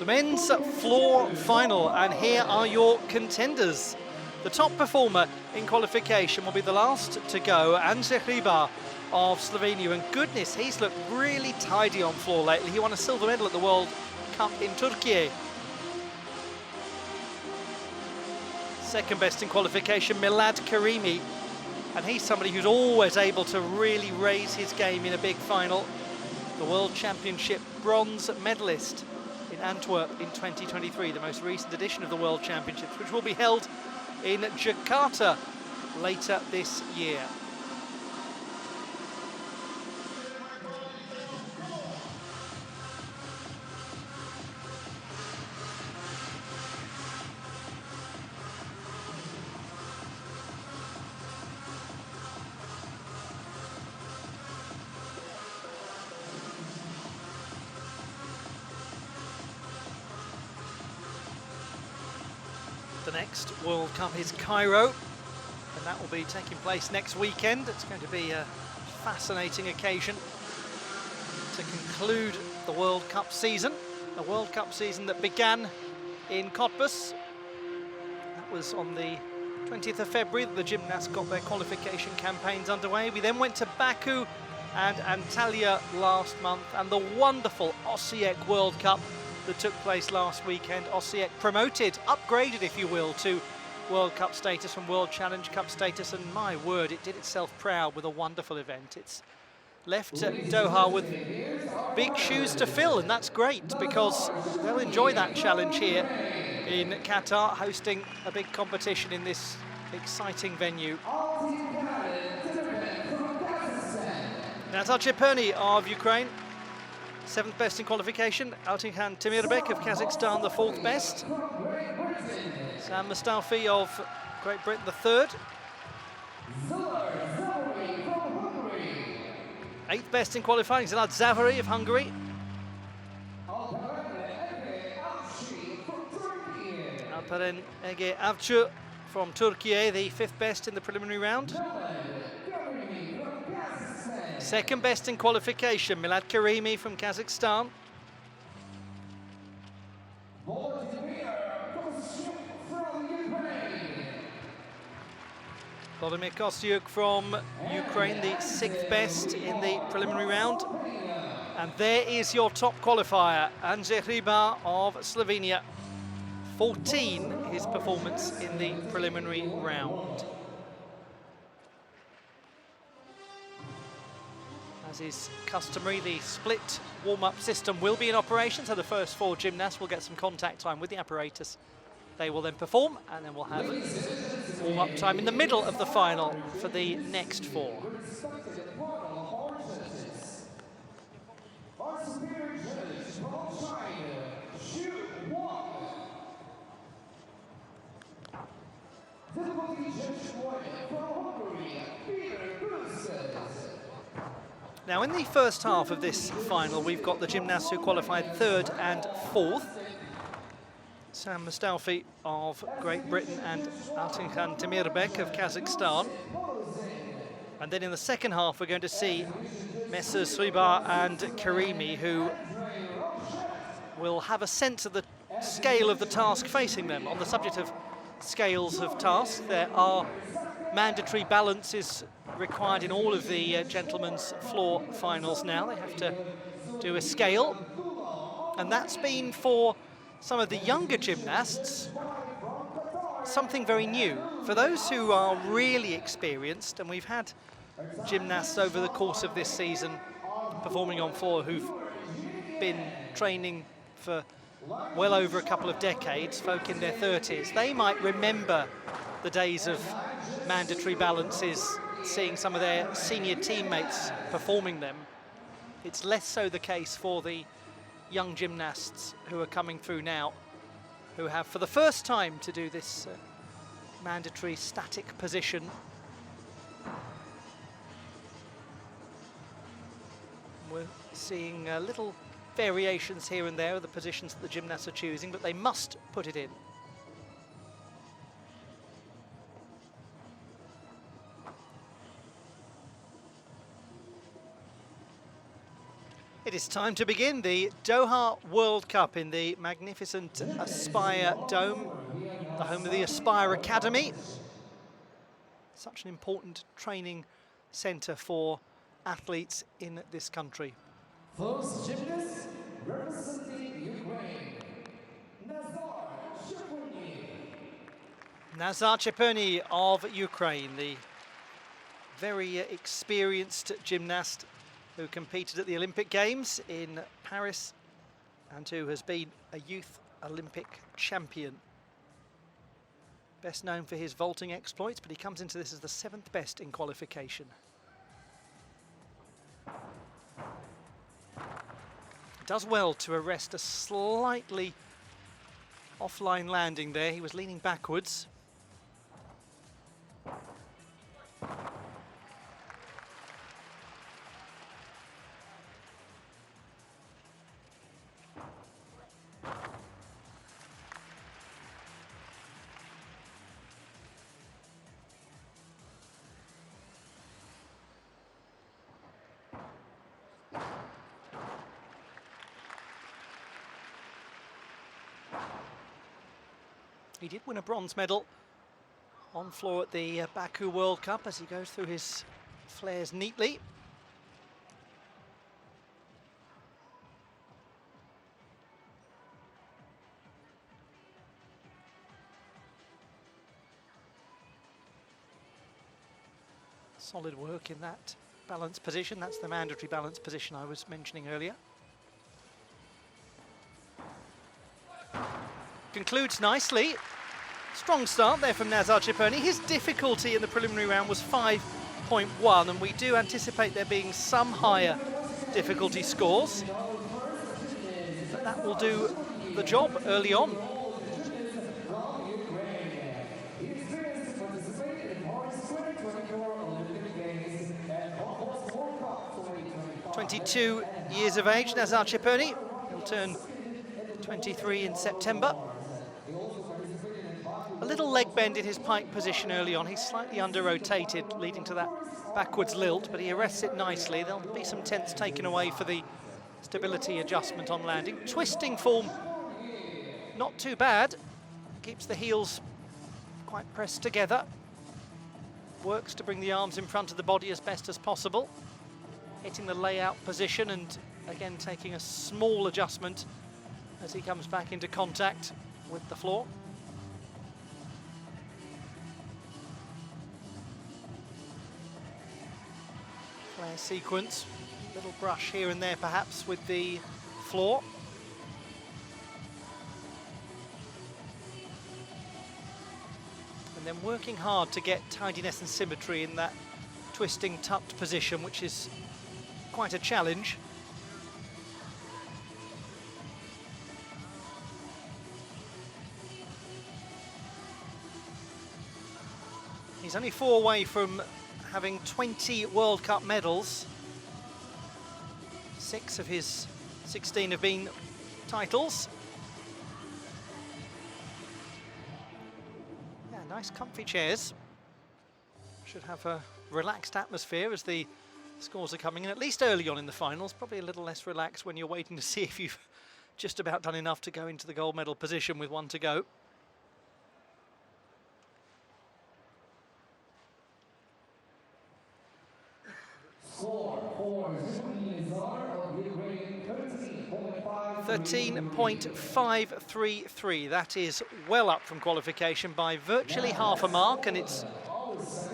The men's floor final, and here are your contenders. The top performer in qualification will be the last to go, Ante Hribar of Slovenia, and goodness, he's looked really tidy on floor lately. He won a silver medal at the World Cup in Turkey. Second best in qualification, Milad Karimi, and he's somebody who's always able to really raise his game in a big final. The World Championship bronze medalist in Antwerp in 2023, the most recent edition of the World Championships, which will be held in Jakarta later this year. The next World Cup is Cairo, and that will be taking place next weekend. It's going to be a fascinating occasion to conclude the World Cup season. A World Cup season that began in Cottbus. That was on the 20th of February that the gymnasts got their qualification campaigns underway. We then went to Baku and Antalya last month, and the wonderful Osijek World Cup that took place last weekend. Osijek promoted, upgraded if you will, to World Cup status from World Challenge Cup status, and my word, it did itself proud with a wonderful event. It's left Doha with big shoes to fill, and that's great because they'll enjoy that challenge here in Qatar, hosting a big competition in this exciting venue. Nazar Cheperny of Ukraine, 7th best in qualification. Altinhan Temirbek of Kazakhstan, the 4th best. Sam Mustafi of Great Britain, the 3rd. 8th best in qualifying, Zalad Zavary of Hungary. Alperen Ege Avcı from Turkey, the 5th best in the preliminary round. 2nd best in qualification, Milad Karimi from Kazakhstan. Volodymyr Kostyuk from Ukraine, the 6th best in the preliminary round. And there is your top qualifier, Ante Hribar of Slovenia. 14 his performance in the preliminary round. As is customary, the split warm-up system will be in operation, so the first 4 gymnasts will get some contact time with the apparatus. They will then perform, and then we'll have warm-up time in the middle of the final for the next 4. Now, in the first half of this final, we've got the gymnasts who qualified 3rd and 4th. Sam Mustafi of Great Britain and Altinhan Temirbek of Kazakhstan. And then in the second half, we're going to see Messrs Hribar and Karimi, who will have a sense of the scale of the task facing them. On the subject of scales of tasks, there are mandatory balances required in all of the gentlemen's floor finals now. They have to do a scale, and that's been for some of the younger gymnasts something very new. For those who are really experienced, and we've had gymnasts over the course of this season performing on floor who've been training for well over a couple of decades, folk in their 30s, they might remember the days of mandatory balances, seeing some of their senior teammates performing them. It's less so the case for the young gymnasts who are coming through now, who have for the first time to do this mandatory static position. We're seeing little variations here and there of the positions that the gymnasts are choosing, but they must put it in. It is time to begin the Doha World Cup in the magnificent Aspire Dome, the home of the Aspire Academy. Such an important training centre for athletes in this country. First gymnast representing Ukraine, Nazar Cheperny of Ukraine, the very experienced gymnast who competed at the Olympic Games in Paris and who has been a youth Olympic champion. Best known for his vaulting exploits, but he comes into this as the 7th best in qualification. Does well to arrest a slightly offline landing there. He was leaning backwards. He did win a bronze medal on floor at the Baku World Cup as he goes through his flares neatly. Solid work in that balance position. That's the mandatory balance position I was mentioning earlier. Concludes nicely. Strong start there from Nazar Cheperny. His difficulty in the preliminary round was 5.1, and we do anticipate there being some higher difficulty scores. But that will do the job early on. "22 years of age, Nazar Cheperny. He'll turn 23 in September. A little leg bend in his pike position early on. He's slightly under-rotated, leading to that backwards lilt, but he arrests it nicely. There'll be some tenths taken away for the stability adjustment on landing. Twisting form, not too bad. Keeps the heels quite pressed together. Works to bring the arms in front of the body as best as possible. Hitting the layout position and again taking a small adjustment as he comes back into contact with the floor. Flare sequence, little brush here and there perhaps with the floor. And then working hard to get tidiness and symmetry in that twisting tucked position, which is quite a challenge. He's only 4 away from having 20 World Cup medals. 6 of his 16 have been titles. Yeah, nice comfy chairs. Should have a relaxed atmosphere as the scores are coming in, at least early on in the finals. Probably a little less relaxed when you're waiting to see if you've just about done enough to go into the gold medal position with 1 to go. score for Nazar of Ukraine, 13.533. That is well up from qualification by virtually half a mark, and it's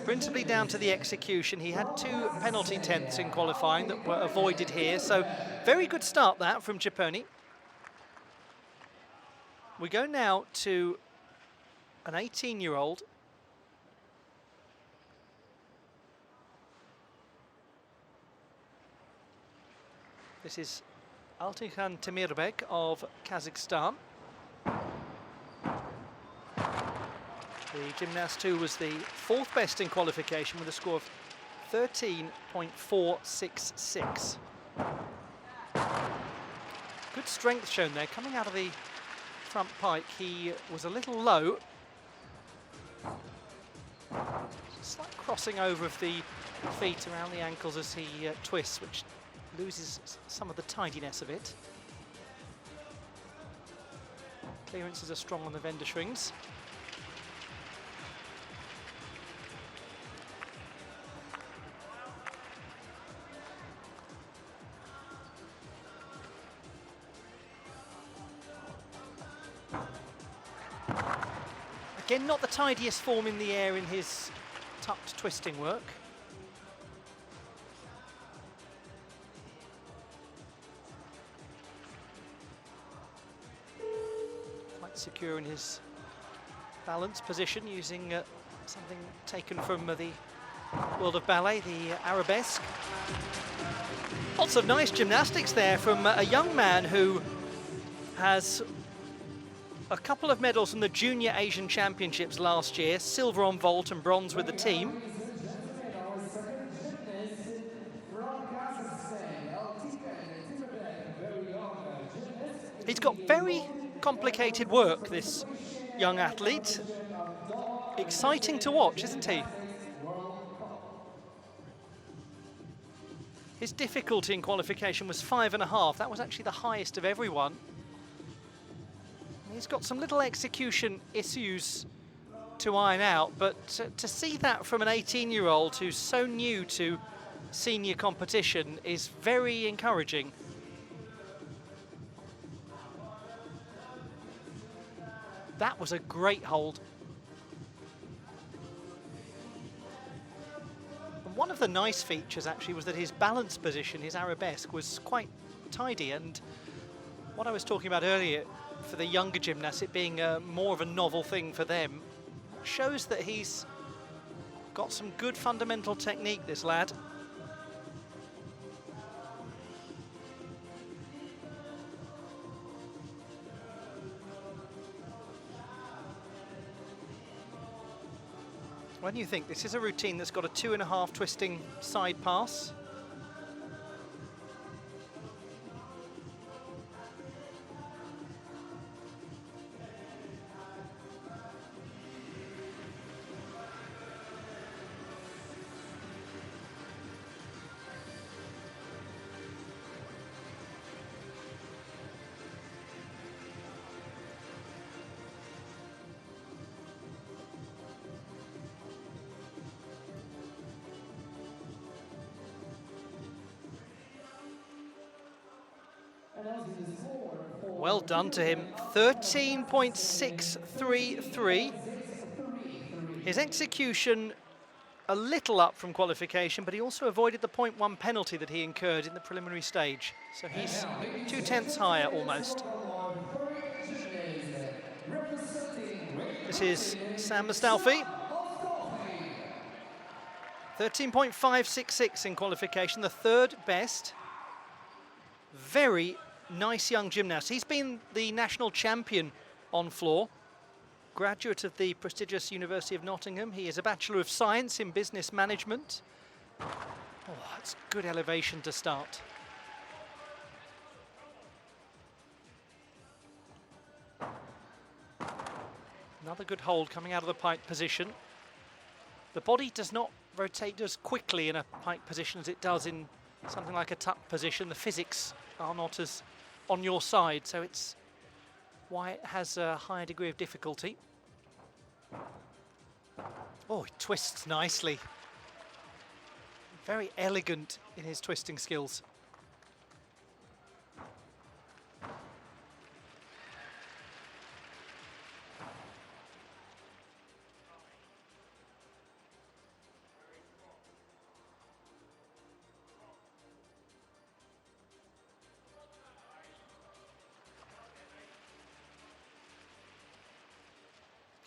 principally down to the execution. He had 2 penalty tenths in qualifying that were avoided here, so very good start that from Cheperny. We go now to an 18-year-old. This is Altikhan Temirbek of Kazakhstan. The gymnast who was the 4th best in qualification with a score of 13.466. Good strength shown there. Coming out of the front pike, he was a little low. Slight crossing over of the feet around the ankles as he twists, which loses some of the tidiness of it. Clearances are strong on the vendor strings. Again, not the tidiest form in the air in his tucked twisting work. Quite secure in his balance position, using something taken from the world of ballet, the arabesque. Lots of nice gymnastics there from a young man who has a couple of medals from the Junior Asian Championships last year, silver on vault and bronze with the team. He's got very complicated work, this young athlete. Exciting to watch, isn't he? His difficulty in qualification was 5.5. That was actually the highest of everyone. He's got some little execution issues to iron out, but to see that from an 18-year-old who's so new to senior competition is very encouraging. That was a great hold. And one of the nice features actually was that his balance position, his arabesque, was quite tidy, and what I was talking about earlier, for the younger gymnasts, it being more of a novel thing for them, shows that he's got some good fundamental technique, this lad. When you think this is a routine that's got a 2.5 twisting side pass. Well done to him, 13.633. His execution a little up from qualification, but he also avoided the 0.1 penalty that he incurred in the preliminary stage. So he's 0.2 higher almost. This is Sam Mustalfi. 13.566 in qualification, the third best. Very nice young gymnast. He's been the national champion on floor, graduate of the prestigious University of Nottingham. He is a Bachelor of Science in Business Management. Oh, that's good elevation to start. Another good hold coming out of the pike position. The body does not rotate as quickly in a pike position as it does in something like a tuck position. The physics are not as on your side, so it's why it has a higher degree of difficulty. Oh, it twists nicely. Very elegant in his twisting skills.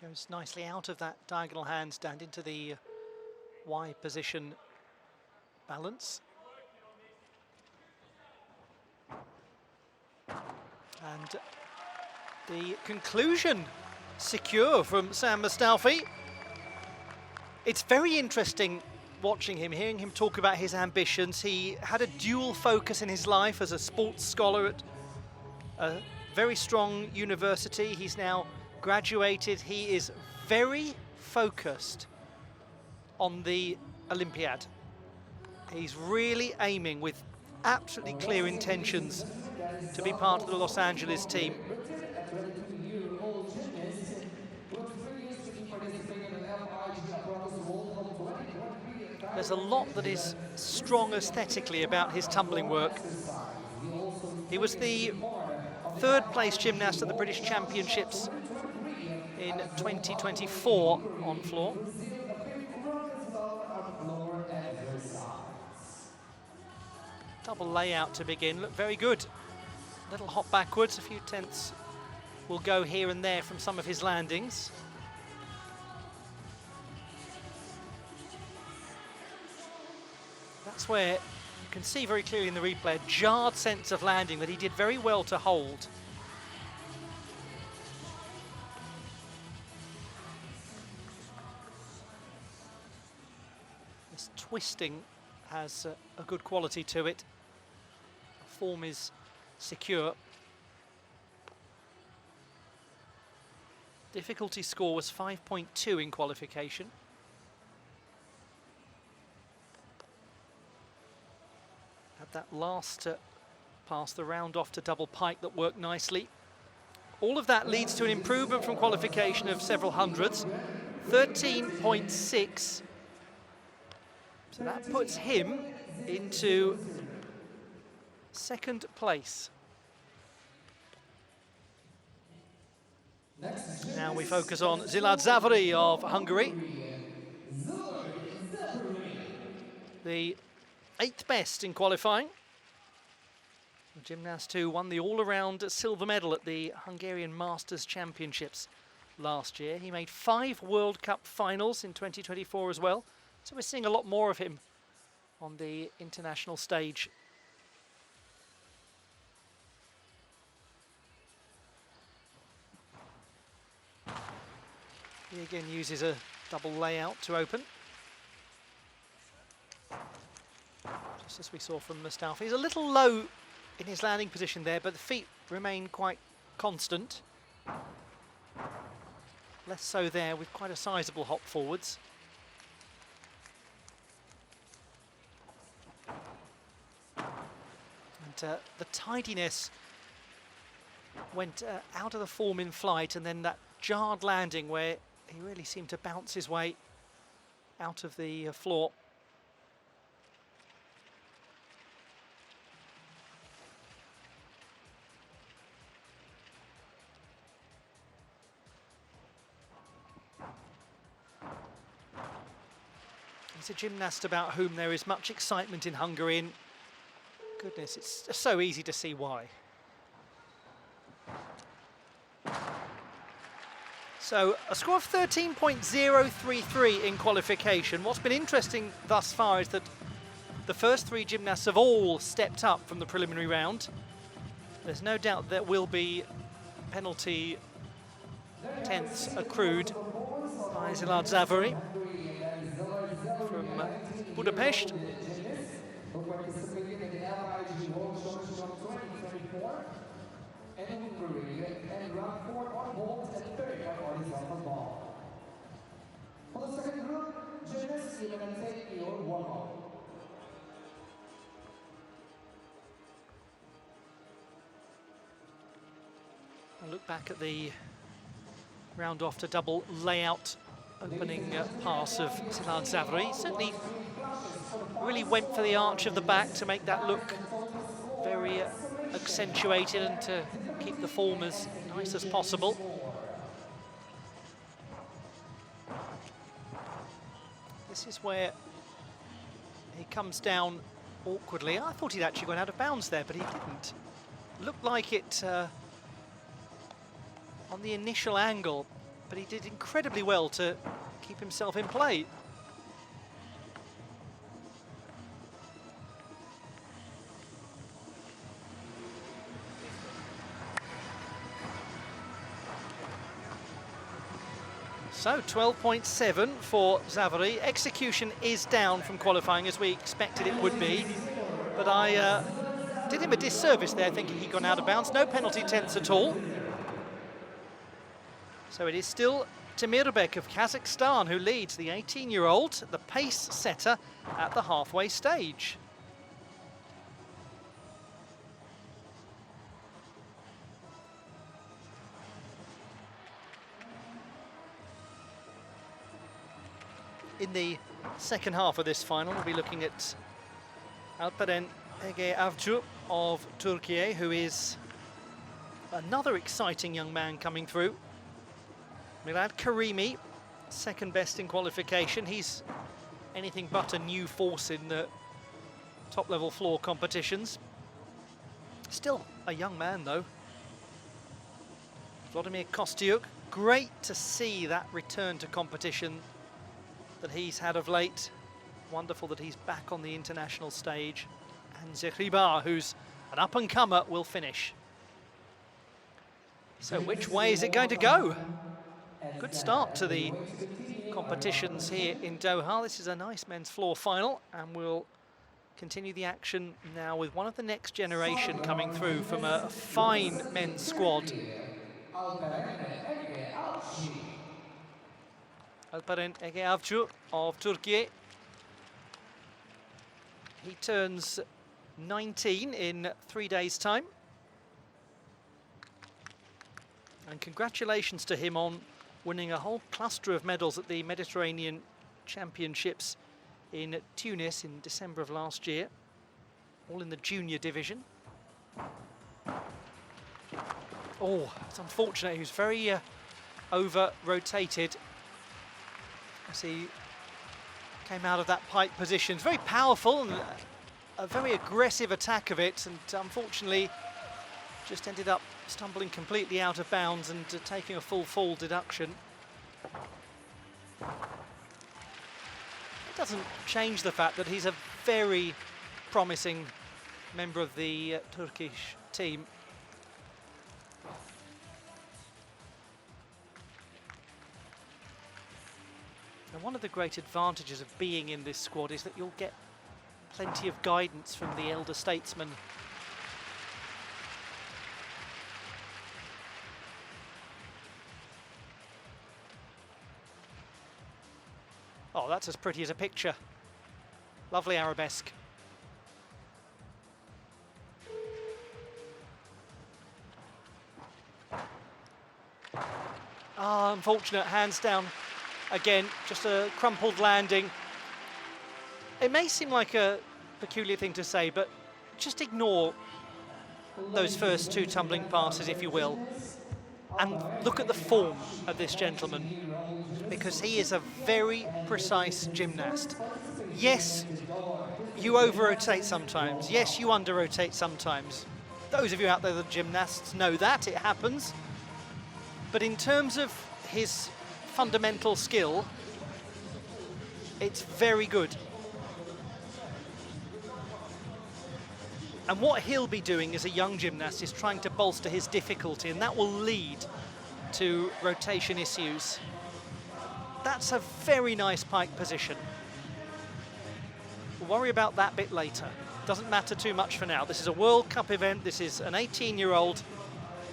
Goes nicely out of that diagonal handstand into the Y position balance. And the conclusion secure from Sam Mustalfi. It's very interesting watching him, hearing him talk about his ambitions. He had a dual focus in his life as a sports scholar at a very strong university. He's now graduated. He is very focused on the Olympiad. He's really aiming with absolutely clear intentions to be part of the Los Angeles team. There's a lot that is strong aesthetically about his tumbling work. He was the third place gymnast at the British Championships in 2024 on floor. Double layout to begin, looked very good. Little hop backwards, a few tenths will go here and there from some of his landings. That's where you can see very clearly in the replay a jarred sense of landing that he did very well to hold. This twisting has a good quality to it. The form is secure. Difficulty score was 5.2 in qualification. Had that last pass, the round off to double pike that worked nicely. All of that leads to an improvement from qualification of several hundreds. 13.6. So that puts him into second place. Now we focus on Szilárd Zavary of Hungary. The 8th best in qualifying. The gymnast who won the all-around silver medal at the Hungarian Masters Championships last year. He made 5 World Cup finals in 2024 as well. So we're seeing a lot more of him on the international stage. He again uses a double layout to open. Just as we saw from Mustafa. He's a little low in his landing position there, but the feet remain quite constant. Less so there with quite a sizable hop forwards. And the tidiness went out of the form in flight, and then that jarred landing where he really seemed to bounce his way out of the floor. He's a gymnast about whom there is much excitement in Hungary, and goodness, it's just so easy to see why. So a score of 13.033 in qualification. What's been interesting thus far is that the first 3 gymnasts have all stepped up from the preliminary round. There's no doubt there will be penalty tenths accrued by Szilárd Zavary from Budapest. For the second group, gymnasts, you can take your warm-up. I'll look back at the round off to double layout opening pass of Szilárd Zavary. Certainly really went for the arch of the back to make that look very accentuated and to keep the form as nice as possible. This is where he comes down awkwardly. I thought he'd actually gone out of bounds there, but he didn't. Looked like it on the initial angle, but he did incredibly well to keep himself in play. So 12.7 for Zavary. Execution is down from qualifying as we expected it would be, but I did him a disservice there thinking he'd gone out of bounds. No penalty tenths at all. So it is still Temirbek of Kazakhstan who leads, the 18-year-old, the pace setter at the halfway stage. In the second half of this final, we'll be looking at Alperen Ege Avcı of Turkey, who is another exciting young man coming through. Milad Karimi, second best in qualification. He's anything but a new force in the top-level floor competitions. Still a young man, though. Vladimir Kostyuk, great to see that return to competition that he's had of late. Wonderful that he's back on the international stage. And Zehribar, who's an up-and-comer, will finish. So which way is it going to go? Good start to the competitions here in Doha. This is a nice men's floor final, and we'll continue the action now with one of the next generation coming through from a fine men's squad. Alperen Ege Avcı of Turkey. He turns 19 in 3 days' time. And congratulations to him on winning a whole cluster of medals at the Mediterranean Championships in Tunis in December of last year, all in the junior division. Oh, it's unfortunate. He was very over-rotated as he came out of that pike position. It's very powerful and a very aggressive attack of it, and unfortunately just ended up stumbling completely out of bounds and taking a full fall deduction. It doesn't change the fact that he's a very promising member of the Turkish team. And one of the great advantages of being in this squad is that you'll get plenty of guidance from the elder statesmen. Oh, that's as pretty as a picture. Lovely arabesque. Ah, unfortunate, hands down again, just a crumpled landing. It may seem like a peculiar thing to say, but just ignore those first two tumbling passes, if you will, and look at the form of this gentleman, because he is a very precise gymnast. Yes, you over-rotate sometimes. Yes, you under-rotate sometimes. Those of you out there that are gymnasts know that, it happens. But in terms of his fundamental skill, it's very good. And what he'll be doing as a young gymnast is trying to bolster his difficulty, and that will lead to rotation issues. That's a very nice pike position. We'll worry about that bit later. Doesn't matter too much for now. This is a World Cup event. This is an 18-year-old.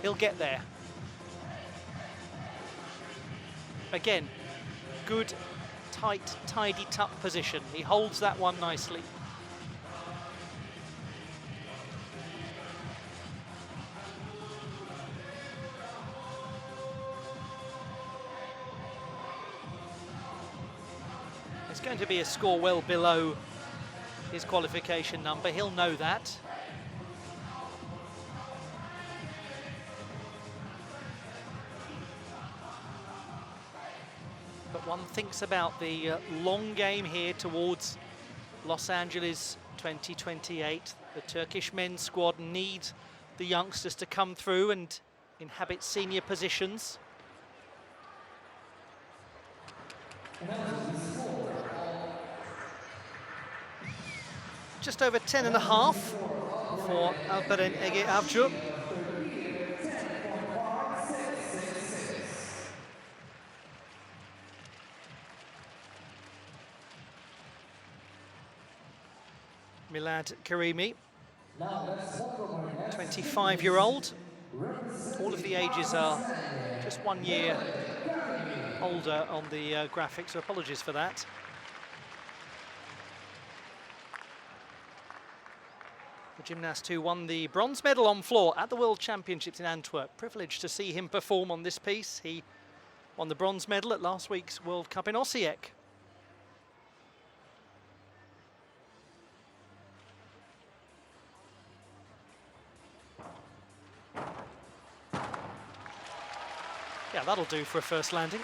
He'll get there. Again, good, tight, tidy tuck position. He holds that one nicely. It's going to be a score well below his qualification number. He'll know that. But one thinks about the long game here towards Los Angeles 2028. The Turkish men's squad need the youngsters to come through and inhabit senior positions. Just over 10.5 for Alperen Ege Avcı. Milad Karimi, 25-year-old. All of the ages are just 1 year older on the graphics, so apologies for that. The gymnast who won the bronze medal on floor at the World Championships in Antwerp. Privileged to see him perform on this piece. He won the bronze medal at last week's World Cup in Osijek. Yeah, that'll do for a first landing.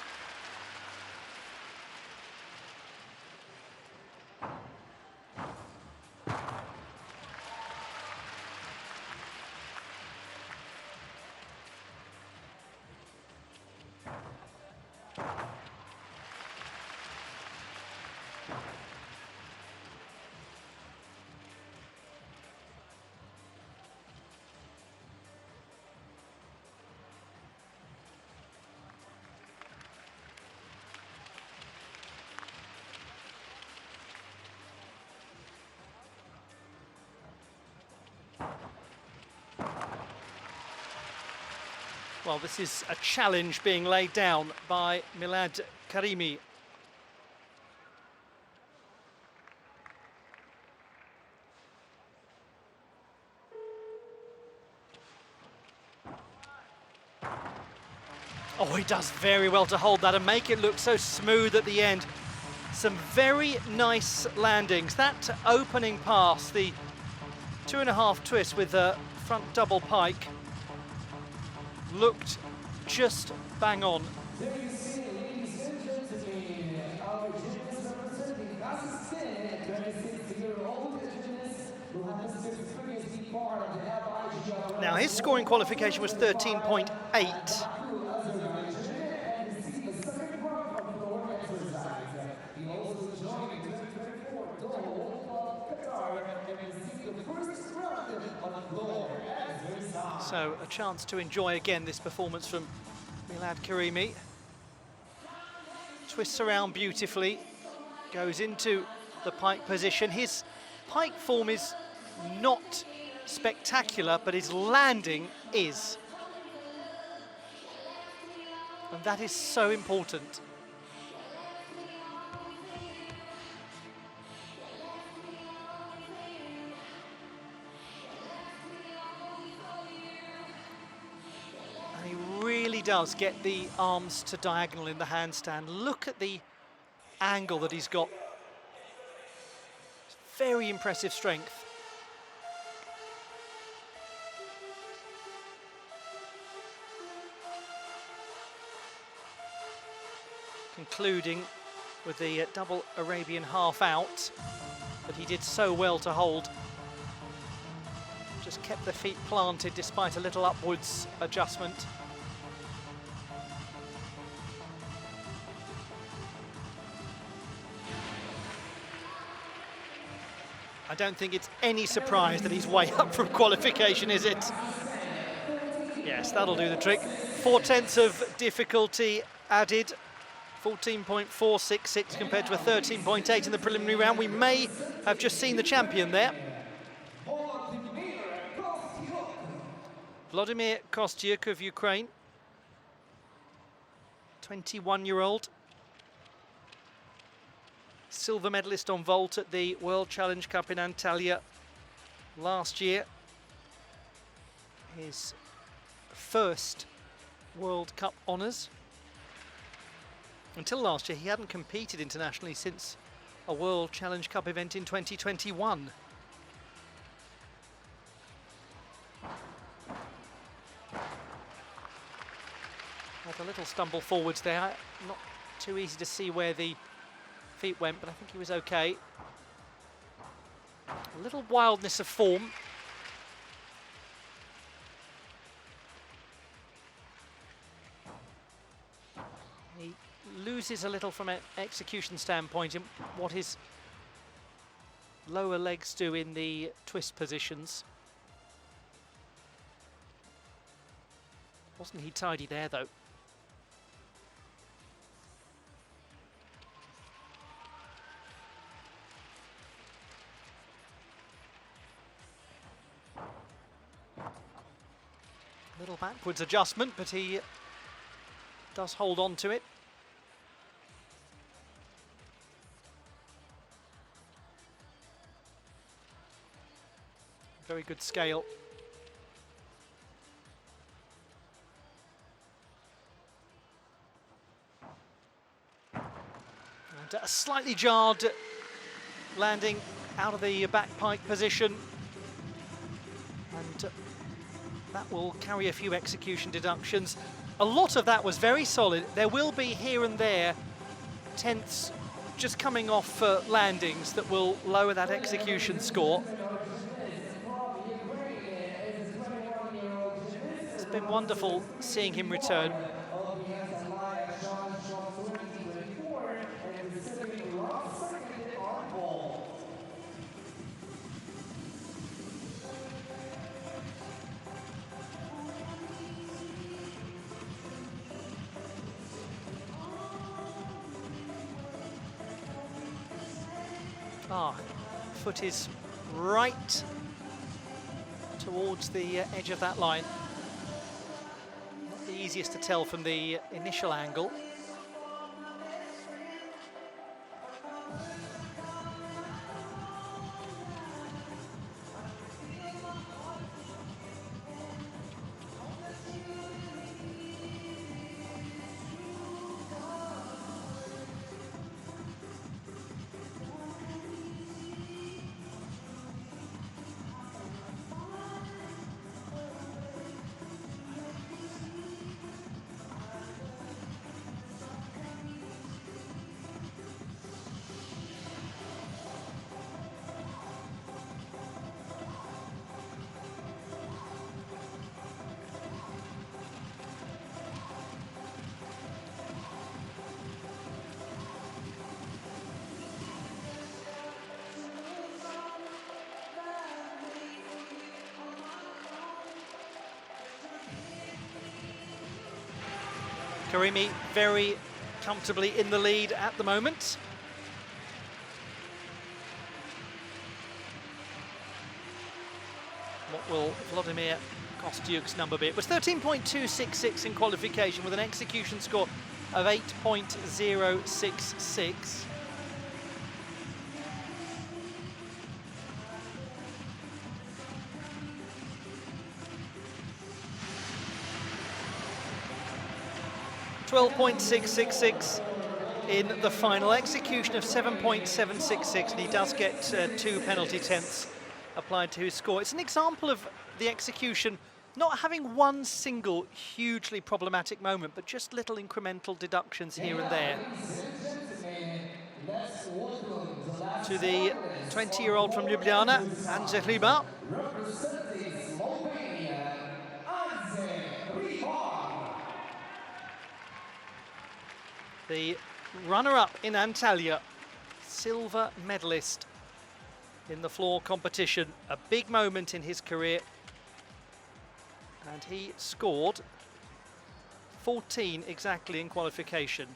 Well, this is a challenge being laid down by Milad Karimi. Oh, he does very well to hold that and make it look so smooth at the end. Some very nice landings. That opening pass, the 2.5 twist with the front double pike, looked just bang on. There you see, ladies and gentlemen, our gymnast representing Kazakhstan, 26-year-old gymnast who has experienced the part of the FIGR. Now, his scoring qualification was 13.8. So a chance to enjoy again this performance from Milad Karimi. Twists around beautifully, goes into the pike position. His pike form is not spectacular, but his landing is. And that is so important. And he really does get the arms to diagonal in the handstand. Look at the angle that he's got. Very impressive strength. Concluding with the double Arabian half out that he did so well to hold. Just kept the feet planted despite a little upwards adjustment. I don't think it's any surprise that he's way up from qualification, is it? Yes, that'll do the trick. 4/10 of difficulty added. 14.466 compared to a 13.8 in the preliminary round. We may have just seen the champion there. Vladimir Kostyuk of Ukraine, 21-year-old. Silver medalist on vault at the World Challenge Cup in Antalya last year. His first World Cup honours. Until last year, he hadn't competed internationally since a World Challenge Cup event in 2021. Had a little stumble forwards there. Not too easy to see where the feet went, but I think he was okay. A little wildness of form. He loses a little from an execution standpoint in what his lower legs do in the twist positions. Wasn't he tidy there, though? Little backwards adjustment, but he does hold on to it. Very good scale. And a slightly jarred landing out of the back pike position. And that will carry a few execution deductions. a lot of that was very solid. There will be here and there tenths just coming off landings that will lower that execution score. It's been wonderful seeing him return. Foot is right towards the edge of that line. Not the easiest to tell from the initial angle. Karimi very comfortably in the lead at the moment. What will Vladimir Kostyuk's number be? It was 13.266 in qualification with an execution score of 8.066. .666 in the final, execution of 7.766, and he does get 2 penalty tenths applied to his score. It's an example of the execution not having one single hugely problematic moment, but just little incremental deductions here and there. To the 20-year-old from Ljubljana, Anje Hribar. The runner-up in Antalya, silver medalist in the floor competition. A big moment in his career. And he scored 14 exactly in qualification.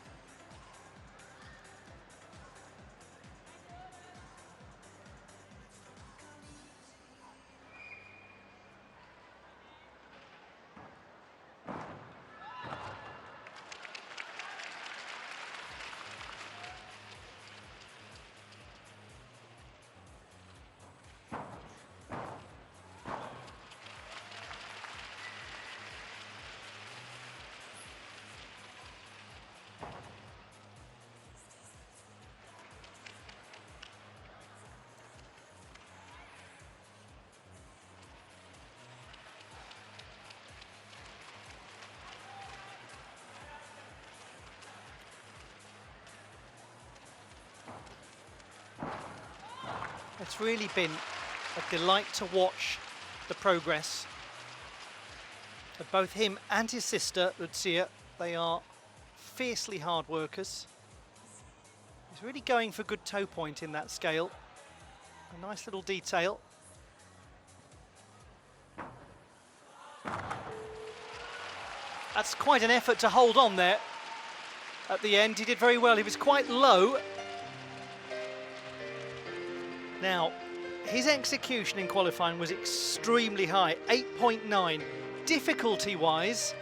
It's really been a delight to watch the progress of both him and his sister, Lucia. They are fiercely hard workers. He's really going for good toe point in that scale. A nice little detail. That's quite an effort to hold on there at the end. He did very well. He was quite low. Now, his execution in qualifying was extremely high, 8.9. Difficulty-wise,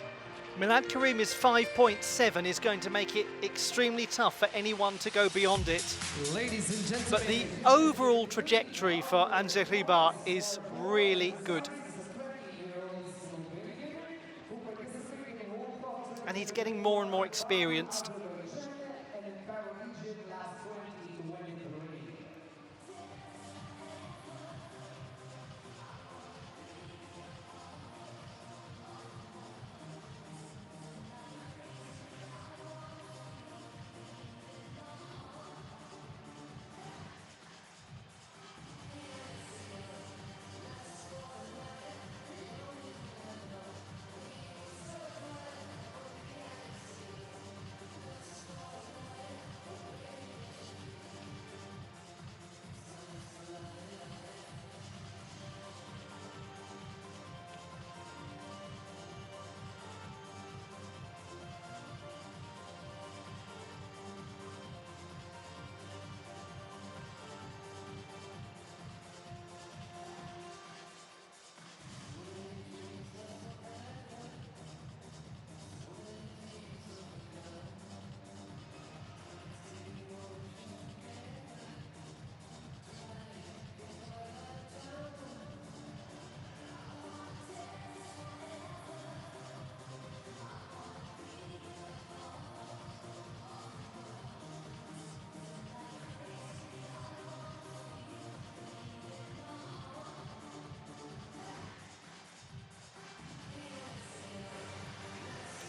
Milad Karimi's 5.7 is going to make it extremely tough for anyone to go beyond it. Ladies and gentlemen. But the overall trajectory for Anje Hribar is really good. And he's getting more and more experienced.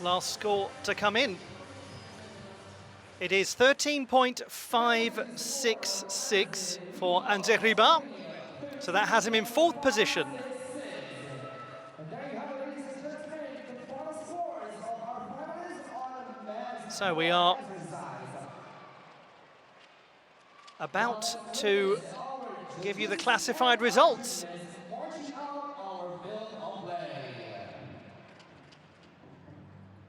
Last score to come in. It is 13.566 for Anzeriba. So that has him in 4th position. So we are about to give you the classified results.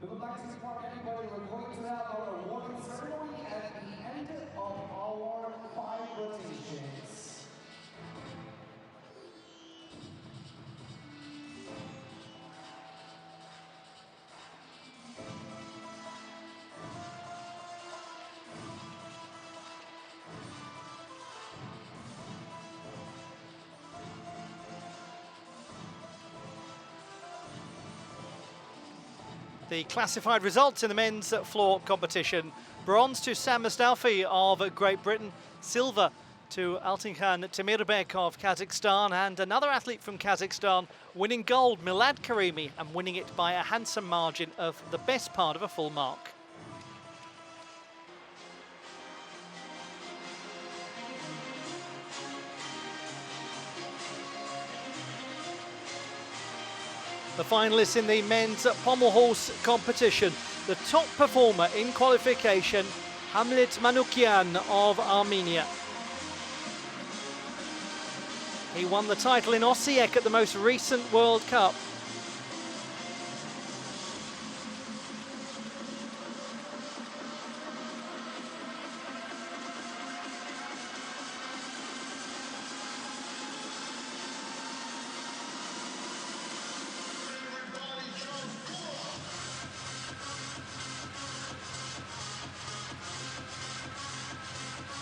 We would like to inform everybody we're going to have our awarding ceremony at the end of our 5 rotations. The classified results in the men's floor competition. Bronze to Sam Mustalfi of Great Britain, silver to Altinkan Temirbek of Kazakhstan, and another athlete from Kazakhstan winning gold, Milad Karimi, and winning it by a handsome margin of the best part of a full mark. The finalists in the men's pommel horse competition. The top performer in qualification, Hamlet Manukyan of Armenia. He won the title in Osijek at the most recent World Cup.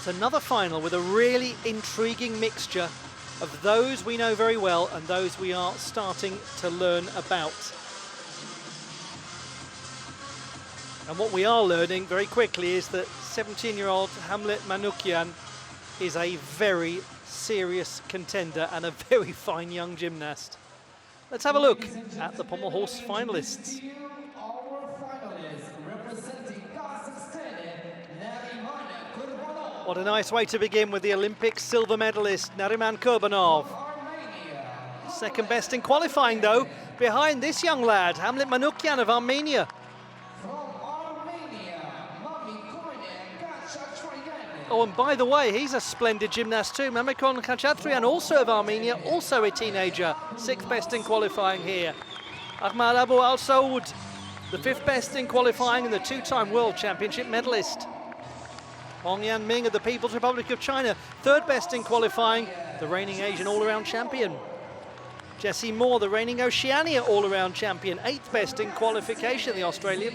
Another final with a really intriguing mixture of those we know very well and those we are starting to learn about. And what we are learning very quickly is that 17-year-old Hamlet Manukyan is a very serious contender and a very fine young gymnast. Let's have a look at the pommel horse finalists. What a nice way to begin with the Olympic silver medalist, Nariman Kurbanov. Second best in qualifying, though, behind this young lad, Hamlet Manukyan of Armenia. Oh, and by the way, he's a splendid gymnast too. Mamikon Khachatrian, also of Armenia, also a teenager. 6th best in qualifying here. Ahmad Abu Al Saud, the 5th best in qualifying and the 2-time World Championship medalist. Hong Yan-ming of the People's Republic of China, 3rd best in qualifying, the reigning Asian all-around champion. Jessie Moore, the reigning Oceania all-around champion, 8th best in qualification, the Australian.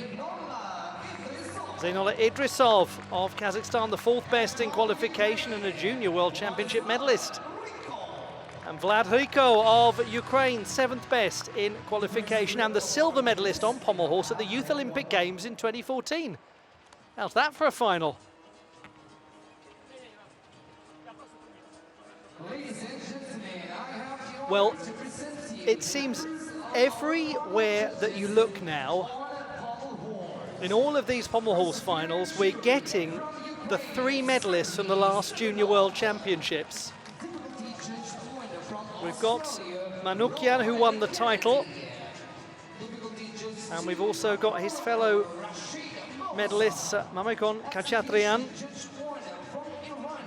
Zainola Idrisov of Kazakhstan, the 4th best in qualification and a junior world championship medalist. And Vlad Hriko of Ukraine, 7th best in qualification and the silver medalist on pommel horse at the Youth Olympic Games in 2014. How's that for a final? Well, it seems everywhere that you look now, in all of these pommel horse finals, we're getting the 3 medalists from the last Junior World Championships. We've got Manukyan, who won the title, and we've also got his fellow medalists, Mamikon Khachatrian,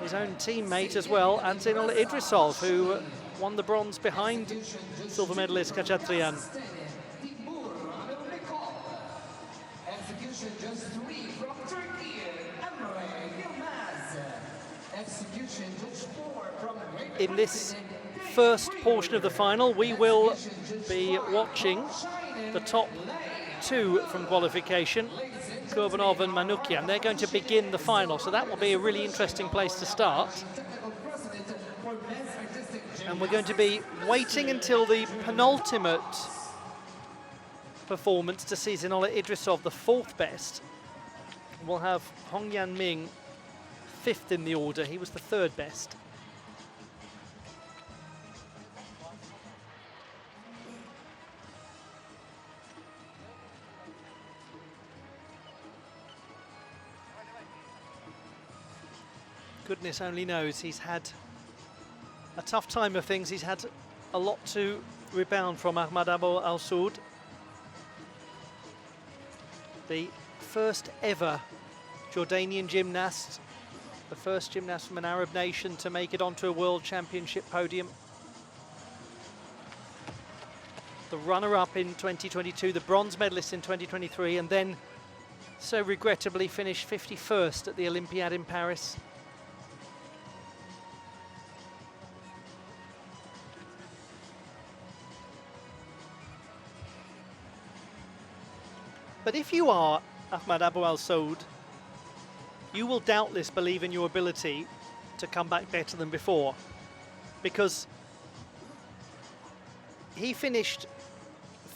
his own teammate as well, and Zainola Idrisov, who won the bronze behind silver medalist Khachatrian. In this first portion of the final, we will be watching the top 2 from qualification, Kurbanov and Manukyan. They're going to begin the final, so that will be a really interesting place to start. And we're going to be waiting until the penultimate performance to see Zainola Idrisov, the 4th best. We'll have Hong Yan-ming 5th in the order. He was the 3rd best. goodness only knows he's had a tough time of things. He's had a lot to rebound from, Ahmad Abu Al-Saud. The first ever Jordanian gymnast, the first gymnast from an Arab nation to make it onto a World Championship podium. The runner-up in 2022, the bronze medalist in 2023, and then so regrettably finished 51st at the Olympiad in Paris. But if you are Ahmad Abu Al-Saud, you will doubtless believe in your ability to come back better than before, because he finished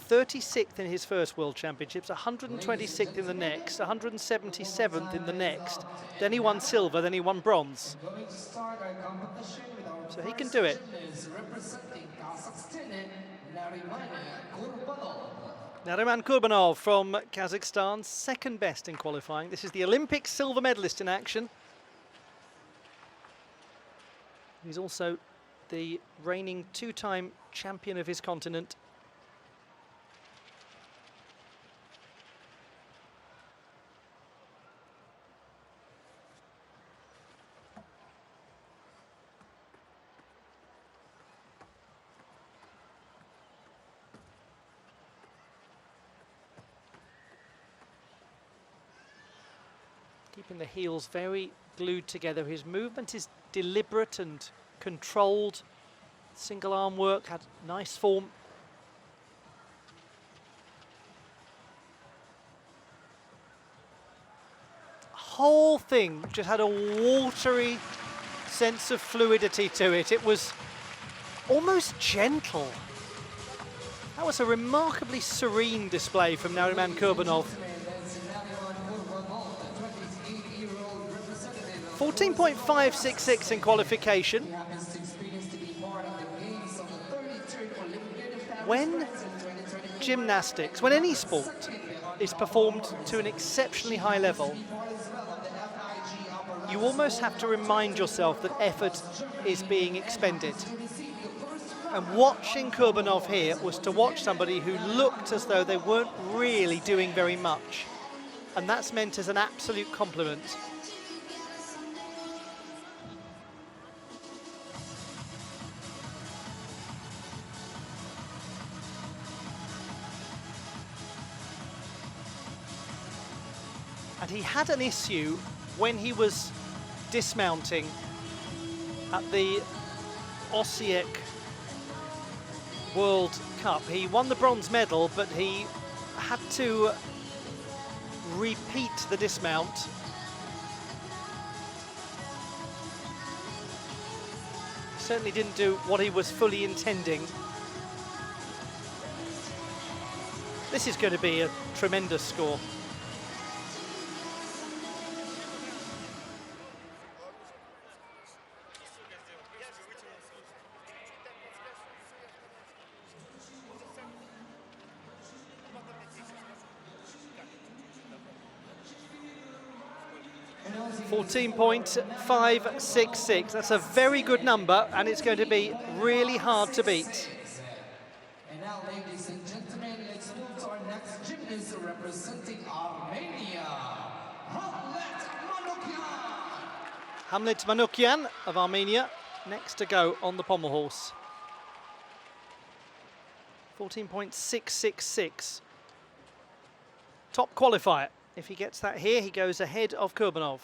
36th in his first World Championships, 126th in the next, 177th in the next, then he won silver, then he won bronze. So he can do it. Nariman Kurbanov from Kazakhstan, second best in qualifying. This is the Olympic silver medalist in action. He's also the reigning two-time champion of his continent. Keeping the heels very glued together. His movement is deliberate and controlled. Single arm work, had nice form. Whole thing just had a watery sense of fluidity to it. It was almost gentle. That was a remarkably serene display from Nariman Kurbanov. 14.566 in qualification. When gymnastics, when any sport is performed to an exceptionally high level, you almost have to remind yourself that effort is being expended. And watching Kurbanov here was to watch somebody who looked as though they weren't really doing very much. And that's meant as an absolute compliment. And he had an issue when he was dismounting at the Osijek World Cup. He won the bronze medal, but he had to repeat the dismount. Certainly didn't do what he was fully intending. This is going to be a tremendous score. .566. That's a very good number, and it's going to be really hard to beat. And now, ladies and gentlemen, let's move to our next gymnast representing Armenia, Hamlet Manukyan of Armenia, next to go on the pommel horse. 14.666. Top qualifier. If he gets that here, he goes ahead of Kurbanov.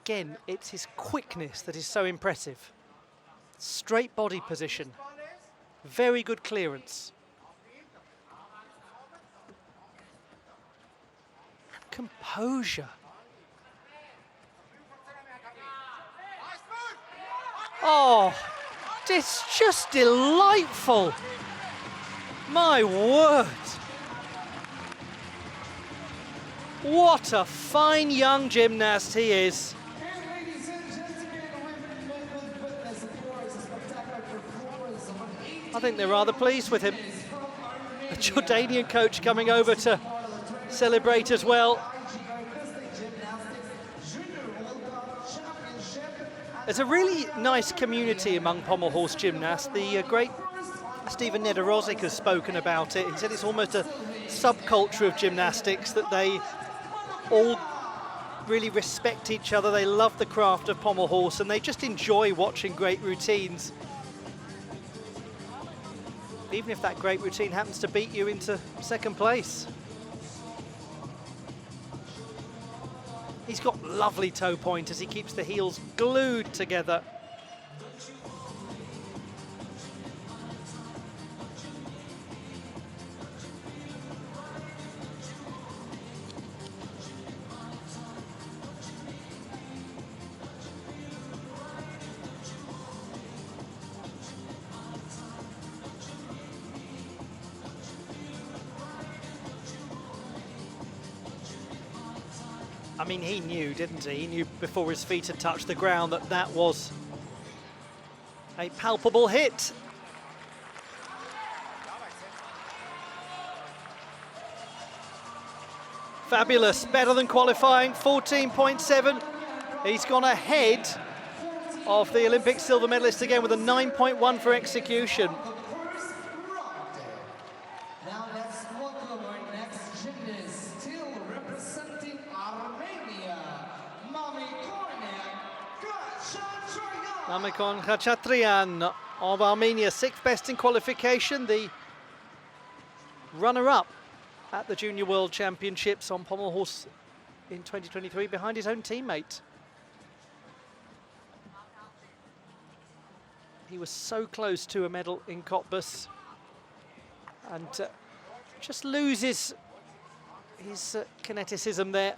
Again, it's his quickness that is so impressive. Straight body position, very good clearance. And composure. Oh, it's just delightful. My word. What a fine young gymnast he is. And ladies and gentlemen, women witness, of course, a spectacular performance of an 18 I think they're rather pleased with him. The Jordanian coach coming over to celebrate as well. There's a really nice community among pommel horse gymnasts. The great Stephen Nedorozic has spoken about it. He said it's almost a subculture of gymnastics, that they all really respect each other. They love the craft of pommel horse and they just enjoy watching great routines. Even if that great routine happens to beat you into second place. He's got lovely toe pointers. He keeps the heels glued together. I mean, he knew, didn't he? He knew before his feet had touched the ground that that was a palpable hit. Fabulous, better than qualifying, 14.7. He's gone ahead of the Olympic silver medalist again with a 9.1 for execution. Now let's welcome our next gymnast, still representing Armenia, Mamikon Khachatrian of Armenia, 6th best in qualification, the runner-up at the Junior World Championships on pommel horse in 2023 behind his own teammate. He was so close to a medal in Cottbus and just loses his kineticism there.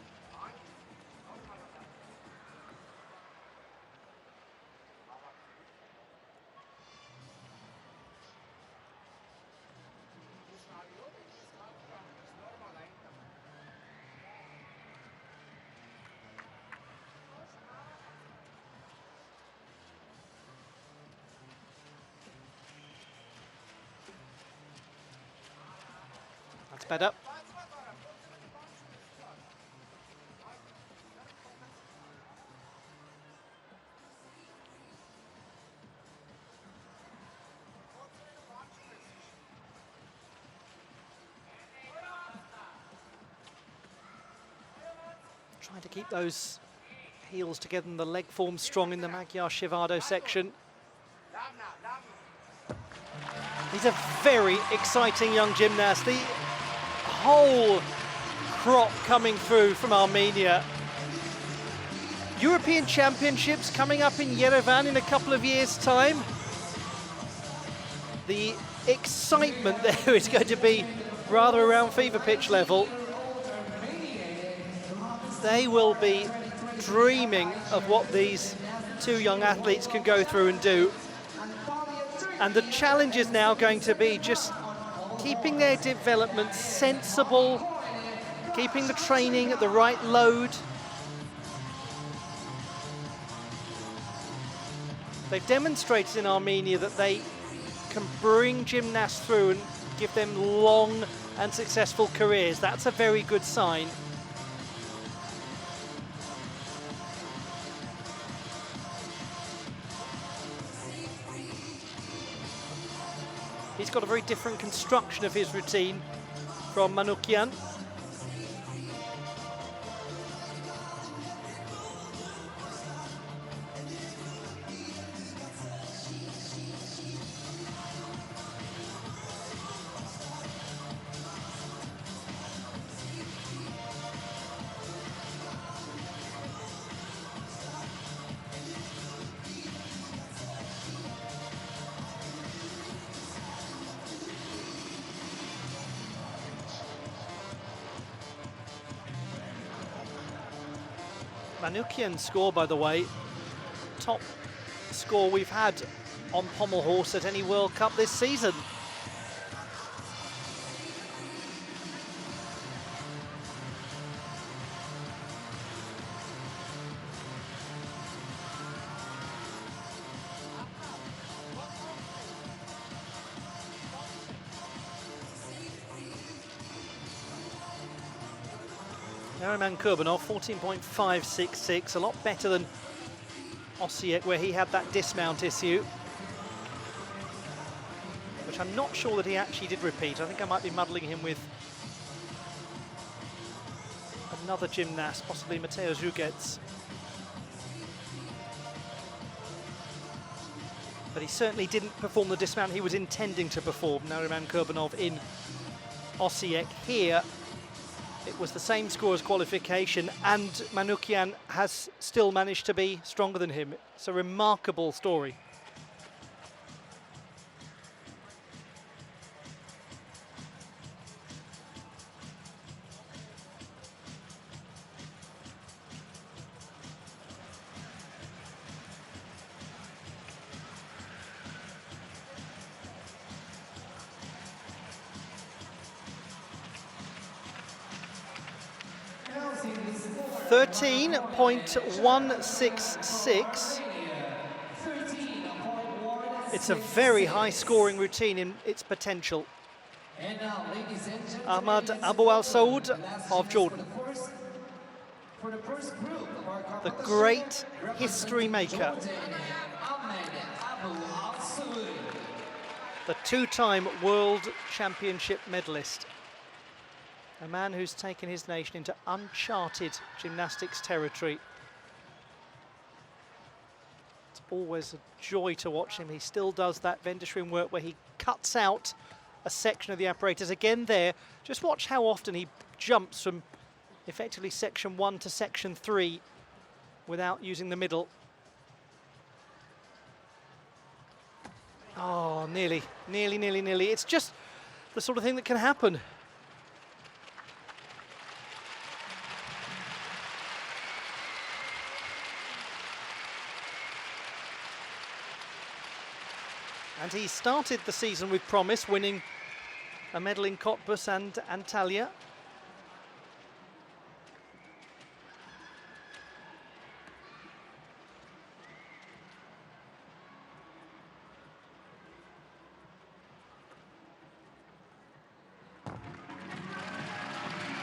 That's better. Trying to keep those heels together and the leg form strong in the Magyar Shivado section. He's a very exciting young gymnast. The whole crop coming through from Armenia. European Championships coming up in Yerevan in a couple of years' time. The excitement there is going to be rather around fever pitch level. They will be dreaming of what these two young athletes can go through and do. And the challenge is now going to be just keeping their development sensible, keeping the training at the right load. They've demonstrated in Armenia that they can bring gymnasts through and give them long and successful careers. That's a very good sign. He's got a very different construction of his routine from Manukyan. Manukyan's score, by the way, top score we've had on pommel horse at any World Cup this season. Nariman Kurbanov, 14.566, a lot better than Osijek, where he had that dismount issue, which I'm not sure that he actually did repeat. I think I might be muddling him with another gymnast, possibly Mateo Zugets. But he certainly didn't perform the dismount he was intending to perform, Nariman Kurbanov in Osijek. Here, it was the same score as qualification, and Manukyan has still managed to be stronger than him. It's a remarkable story. .166. It's a very high scoring routine in its potential. Ahmad Abu Al Saud of Jordan, the great history maker, the two-time World Championship medalist, a man who's taken his nation into uncharted gymnastics territory. It's always a joy to watch him. He still does that Vendersrim work where he cuts out a section of the apparatus. Again there, just watch how often he jumps from effectively section 1 to section 3 without using the middle. Oh, nearly. It's just the sort of thing that can happen. And he started the season with promise, winning a medal in Cottbus and Antalya.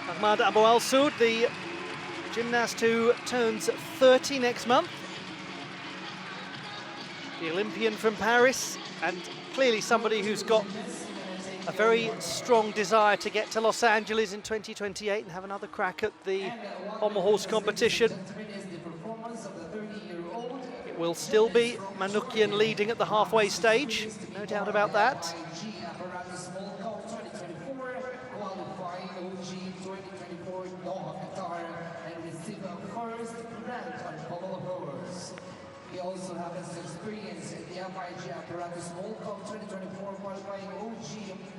Ahmad Abu Al Saud, the gymnast who turns 30 next month. The Olympian from Paris, and clearly somebody who's got a very strong desire to get to Los Angeles in 2028 and have another crack at the pommel horse competition. It will still be Manukyan leading at the halfway stage, no doubt about that. He also has experience in the FIG apparatus World Cup 2024 qualifying OG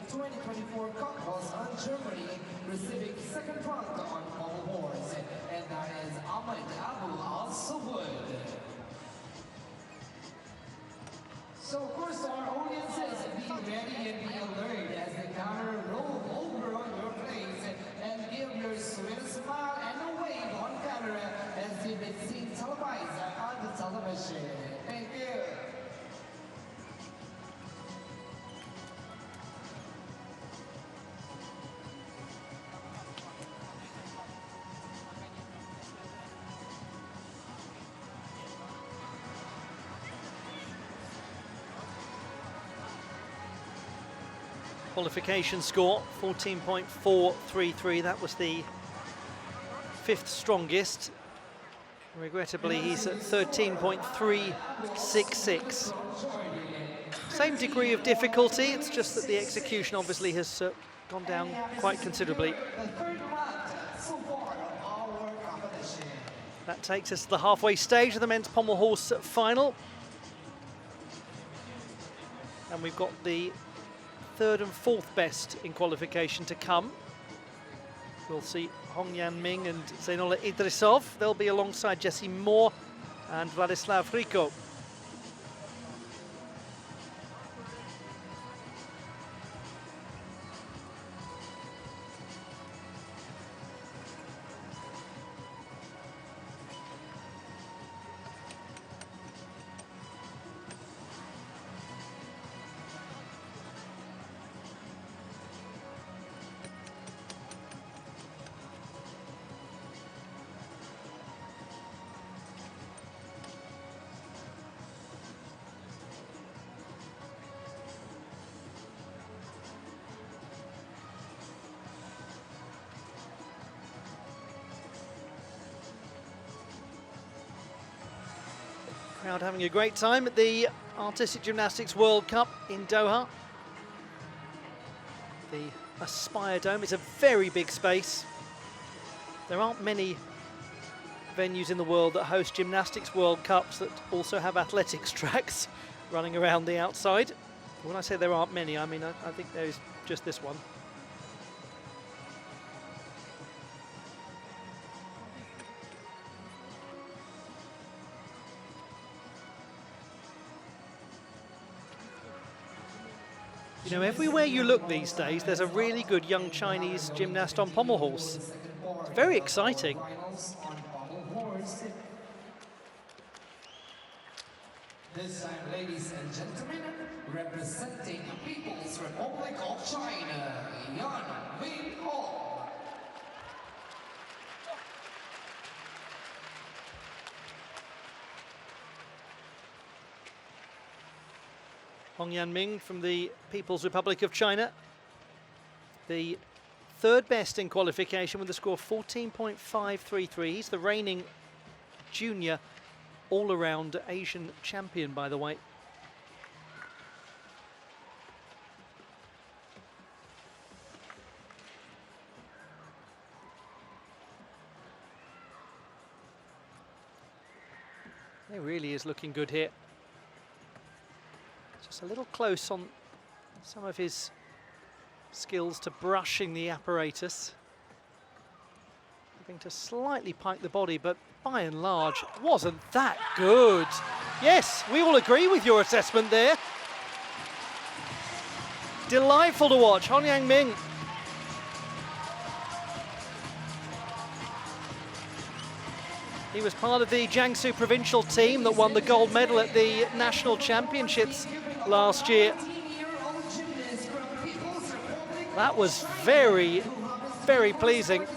2024 Cottbus on Germany, receiving second rank on pommel horse, and that is Ahmad Abu Al Saud. So of course our audiences, be ready and be alert as the camera roll over on your face and give your sweet smile and a wave on camera as if it's seen televised on the television. Thank you. Qualification score, 14.433. That was the fifth strongest. Regrettably, he's at 13.366. Same degree of difficulty, it's just that the execution obviously has gone down quite considerably. That takes us to the halfway stage of the men's pommel horse final. And we've got the third and fourth best in qualification to come. We'll see Hong Yan Ming and Zainola Idrisov. They'll be alongside Jesse Moore and Vladislav Rico. Crowd having a great time at the Artistic Gymnastics World Cup in Doha. The Aspire Dome is a very big space. There aren't many venues in the world that host Gymnastics World Cups that also have athletics tracks running around the outside. When I say there aren't many, I mean I think there is just this one. You know, everywhere you look these days, there's a really good young Chinese gymnast on pommel horse. It's very exciting. This time, ladies and gentlemen, representing the People's Republic of China, Yan Wing Hong. Hong Yanming from the People's Republic of China. The third best in qualification with a score of 14.533. He's the reigning junior all-around Asian champion, by the way. He really is looking good here. Just a little close on some of his skills to brushing the apparatus. Having to slightly pike the body, but by and large, wasn't that good. Yes, we all agree with your assessment there. Delightful to watch, Hong Yanming. He was part of the Jiangsu provincial team that won the gold medal at the national championships last year. That was very, very pleasing.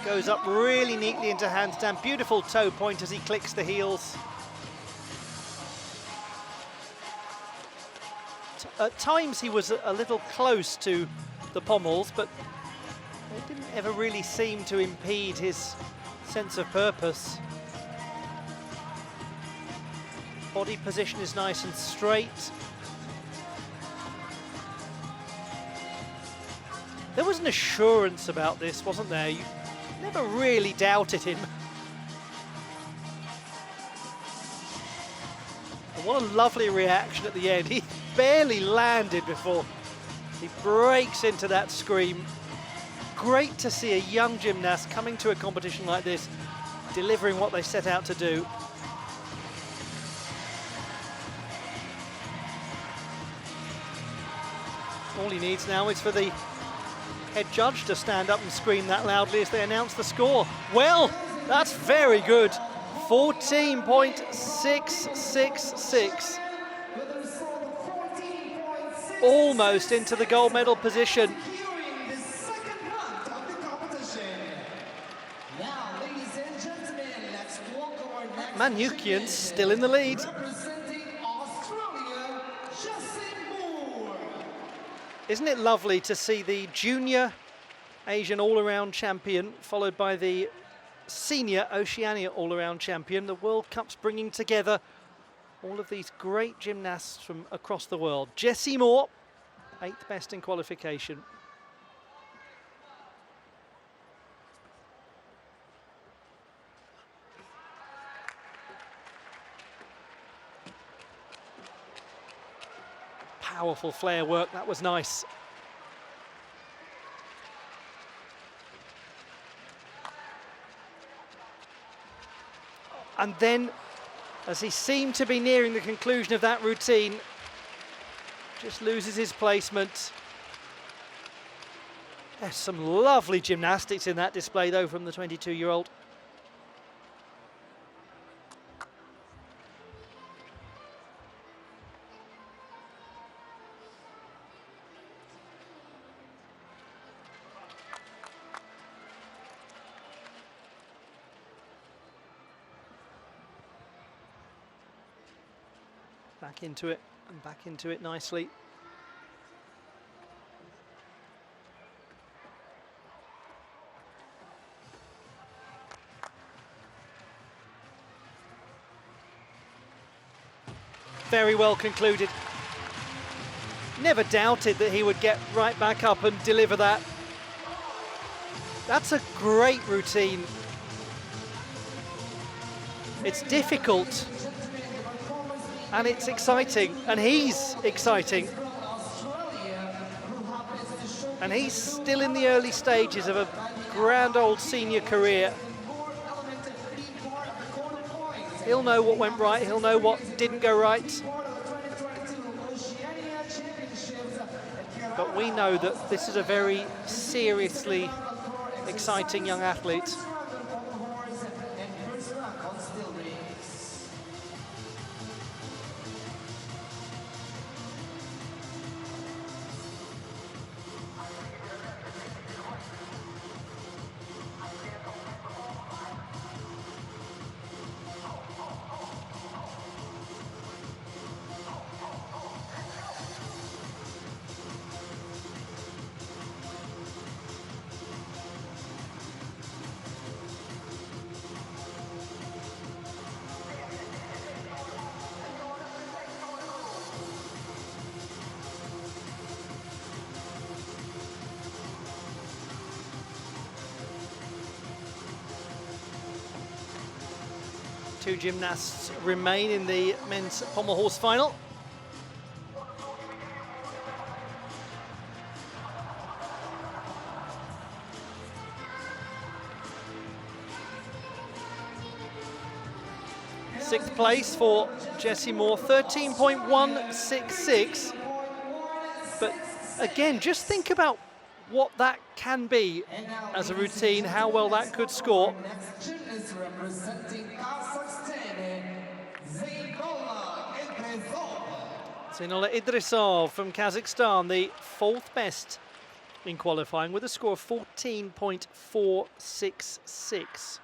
Goes up really neatly into handstand. Beautiful toe point as he clicks the heels. At times he was a little close to the pommels, but it didn't ever really seem to impede his sense of purpose. Body position is nice and straight. There was an assurance about this, wasn't there? You never really doubted him. And what a lovely reaction at the end. He barely landed before he breaks into that scream. Great to see a young gymnast coming to a competition like this, delivering what they set out to do. All he needs now is for the head judge to stand up and scream that loudly as they announce the score. Well, that's very good. 14.666. Almost into the gold medal position. Manukian's still in the lead. Isn't it lovely to see the junior Asian all-around champion followed by the senior Oceania all-around champion? The World Cup's bringing together all of these great gymnasts from across the world. Jessie Moore, 8th best in qualification. Powerful flare work, that was nice. And then, as he seemed to be nearing the conclusion of that routine, just loses his placement. There's some lovely gymnastics in that display though from the 22-year-old. Back into it, and back into it nicely. Very well concluded. Never doubted that he would get right back up and deliver that. That's a great routine. It's difficult and it's exciting, and he's exciting. And he's still in the early stages of a grand old senior career. He'll know what went right, he'll know what didn't go right. But we know that this is a very seriously exciting young athlete. Two gymnasts remain in the men's pommel horse final. Sixth place for Jessie Moore, 13.166. But again, just think about what that can be as a routine, how well that could score. Zeynallah Idrisov from Kazakhstan, the fourth best in qualifying with a score of 14.466.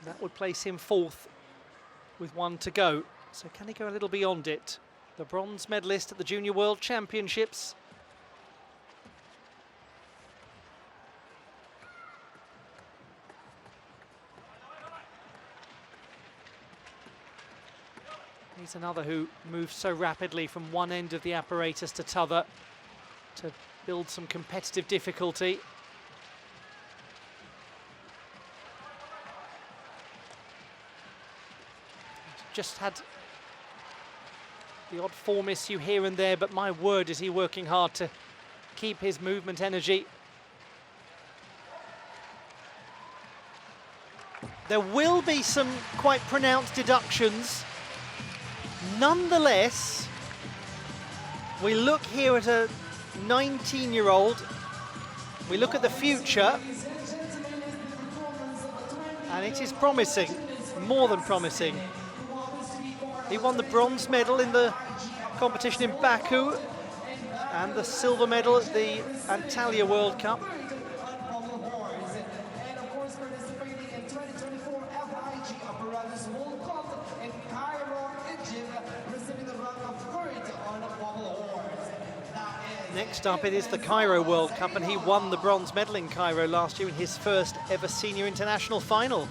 That would place him fourth with one to go. So can he go a little beyond it? The bronze medalist at the Junior World Championships. He's another who moves so rapidly from one end of the apparatus to t'other to build some competitive difficulty. Just had the odd form issue here and there, but my word, is he working hard to keep his movement energy. There will be some quite pronounced deductions. Nonetheless, we look here at a 19-year-old, we look at the future, and it is promising, more than promising. He won the bronze medal in the competition in Baku and the silver medal at the Antalya World Cup. Next up, it is the Cairo World Cup, and he won the bronze medal in Cairo last year in his first ever senior international final.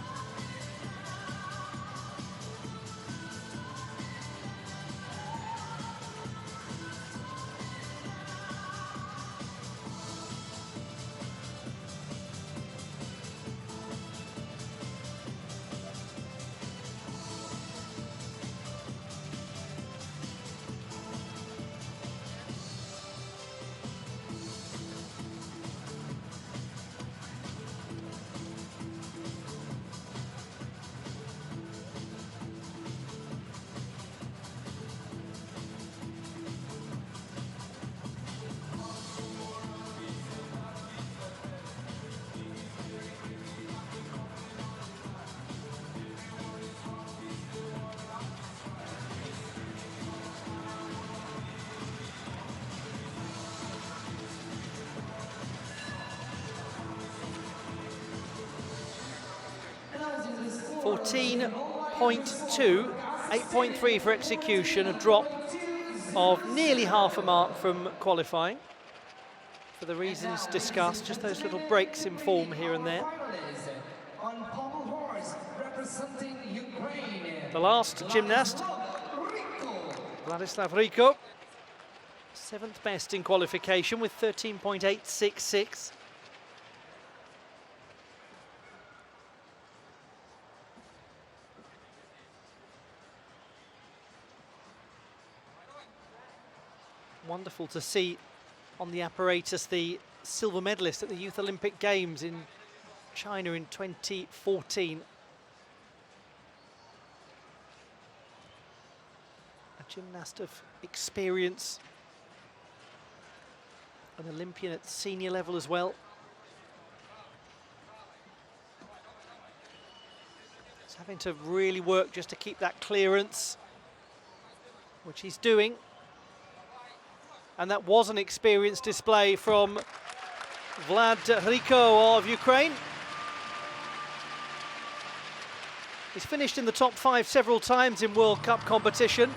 .2, 8.3 for execution, a drop of nearly half a mark from qualifying. For the reasons discussed, just those little breaks in form here and there. On pommel horse, representing Ukraine, The last gymnast, Vladislav Rico, 7th best in qualification with 13.866. Wonderful to see on the apparatus the silver medalist at the Youth Olympic Games in China in 2014. A gymnast of experience, an Olympian at senior level as well. He's having to really work just to keep that clearance, which he's doing. And that was an experienced display from Vlad Rico of Ukraine. He's finished in the top 5 several times in World Cup competition.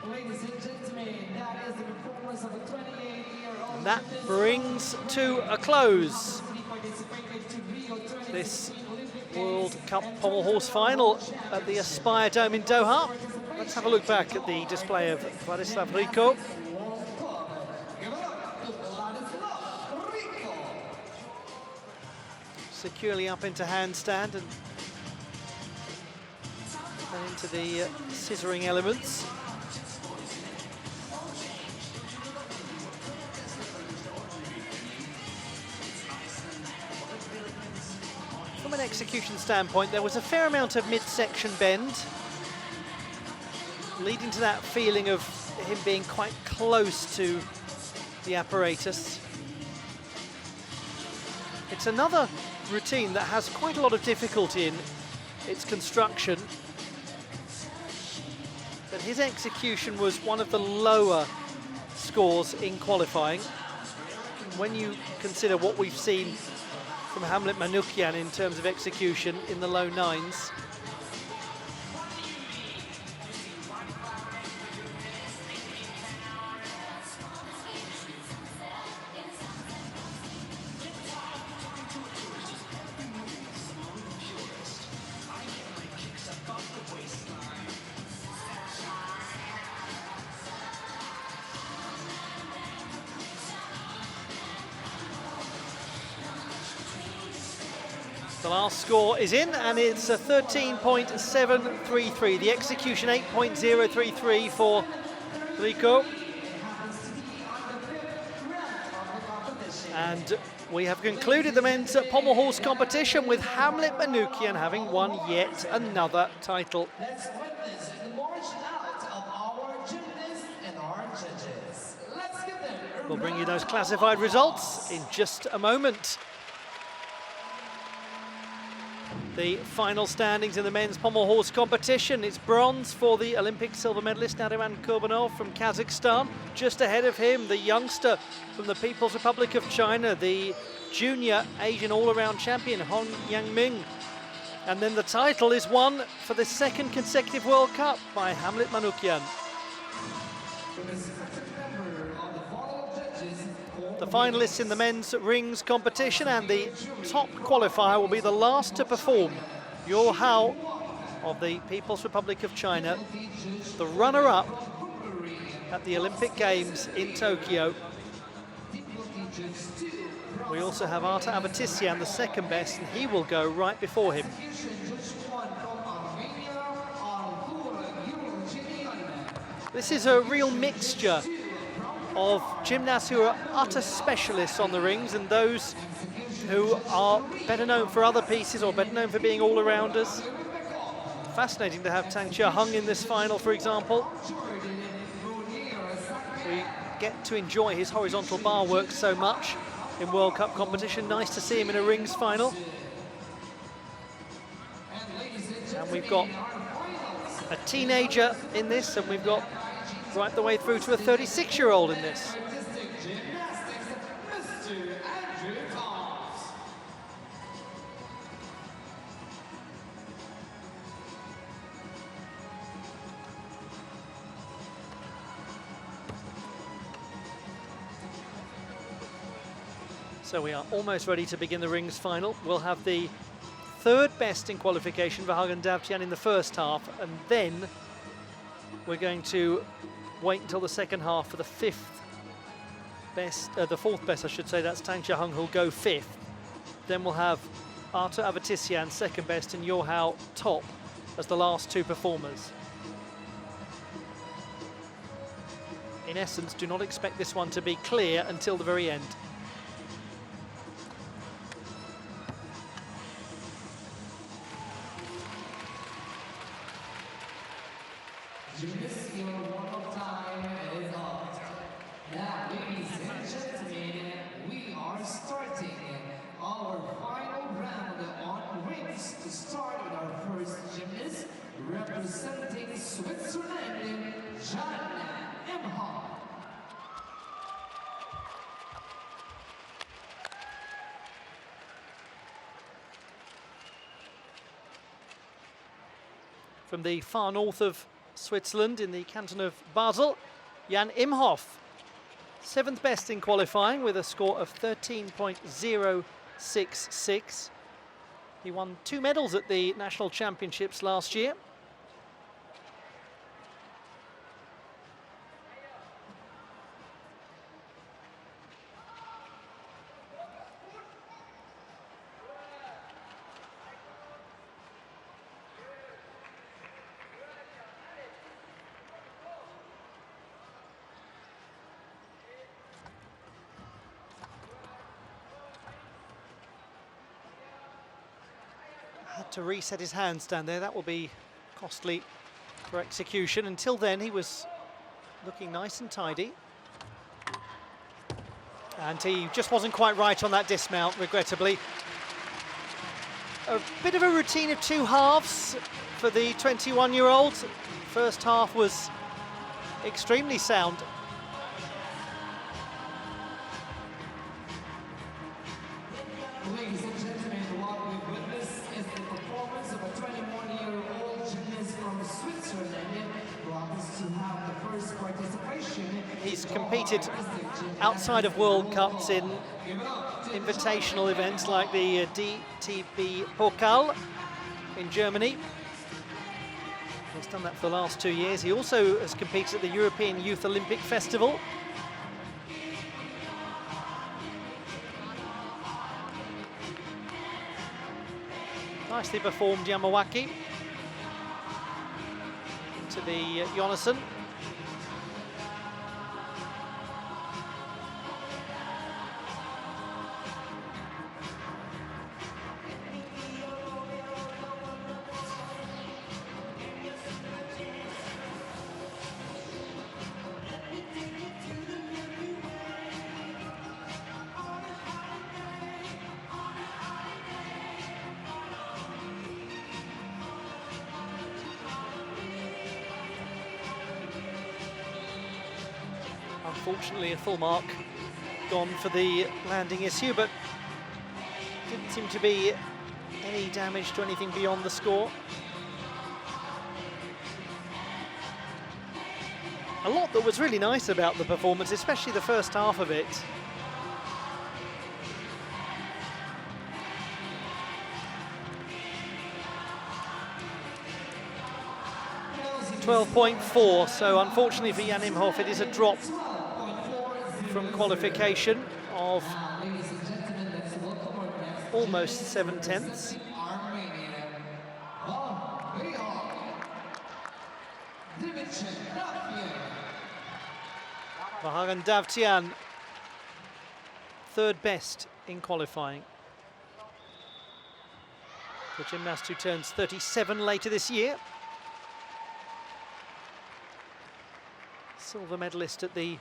Ladies and gentlemen, that is the performance of a 28-year-old. And that brings to a close this World Cup pommel horse final at the Aspire Dome in Doha. Let's have a look back at the display of Vladislav Rico. Securely up into handstand and then into the scissoring elements. From an execution standpoint, there was a fair amount of midsection bend, leading to that feeling of him being quite close to the apparatus. It's another routine that has quite a lot of difficulty in its construction, but his execution was one of the lower scores in qualifying. When you consider what we've seen from Hamlet Manukyan in terms of execution in the low 9s. The last score is in, and it's a 13.733. The execution 8.033 for Rico. And we have concluded the men's pommel horse competition with Hamlet Manukyan having won yet another title. Let's witness the march out of our gymnasts and our judges. Let's give them a We'll bring you those classified results in just a moment. The final standings in the men's pommel horse competition. It's bronze for the Olympic silver medalist Nariman Kurbanov from Kazakhstan. Just ahead of him, the youngster from the People's Republic of China, the junior Asian all-around champion Hong Yangming. And then the title is won for the 2nd consecutive World Cup by Hamlet Manukyan. The finalists in the men's rings competition, and the top qualifier will be the last to perform, Yo Hao of the People's Republic of China, the runner-up at the Olympic Games in Tokyo. We also have Arta Avatisyan, the 2nd best, and he will go right before him. This is a real mixture of gymnasts who are utter specialists on the rings and those who are better known for other pieces or better known for being all-arounders. Fascinating to have Tang Chia Hung in this final, for example. We get to enjoy his horizontal bar work so much in World Cup competition. Nice to see him in a rings final. And we've got a teenager in this, and we've got right the way through to a 36-year-old in this. So we are almost ready to begin the rings final. We'll have the third best in qualification for Hogben Davtyan in the first half, and then we're going to wait until the second half for the fourth best, I should say. That's Tang Chia-hung, who'll go fifth. Then we'll have Arthur Avatisyan second best and Yohao top as the last two performers. In essence, do not expect this one to be clear until the very end. Gymnasts, your warm-up time is up. Now, ladies and gentlemen, we are starting our final round on rings to start with our first gymnast, representing Switzerland, Jan Imhoff. From the far north of Switzerland in the canton of Basel, Jan Imhoff, seventh best in qualifying with a score of 13.066. He won 2 medals at the national championships last year. Had to reset his handstand there. That will be costly for execution. Until then, he was looking nice and tidy. And he just wasn't quite right on that dismount, regrettably. A bit of a routine of 2 halves for the 21-year-old. First half was extremely sound. Ladies and gentlemen, what we've witnessed is the performance of a 21-year-old gymnast from Switzerland who happens to have the first participation. He's competed outside of World Cups in invitational events like the DTB Pokal in Germany. He's done that for the last 2 years. He also has competed at the European Youth Olympic Festival. Nicely performed Yamawaki to the Jonasson. Unfortunately, a full mark gone for the landing issue, but didn't seem to be any damage to anything beyond the score. A lot that was really nice about the performance, especially the first half of it. .12.4, so unfortunately for Jan Imhoff, it is a drop from qualification of almost 7/10. Hogben Davtyan, third best in qualifying. The gymnast who turns 37 later this year. Silver medalist at the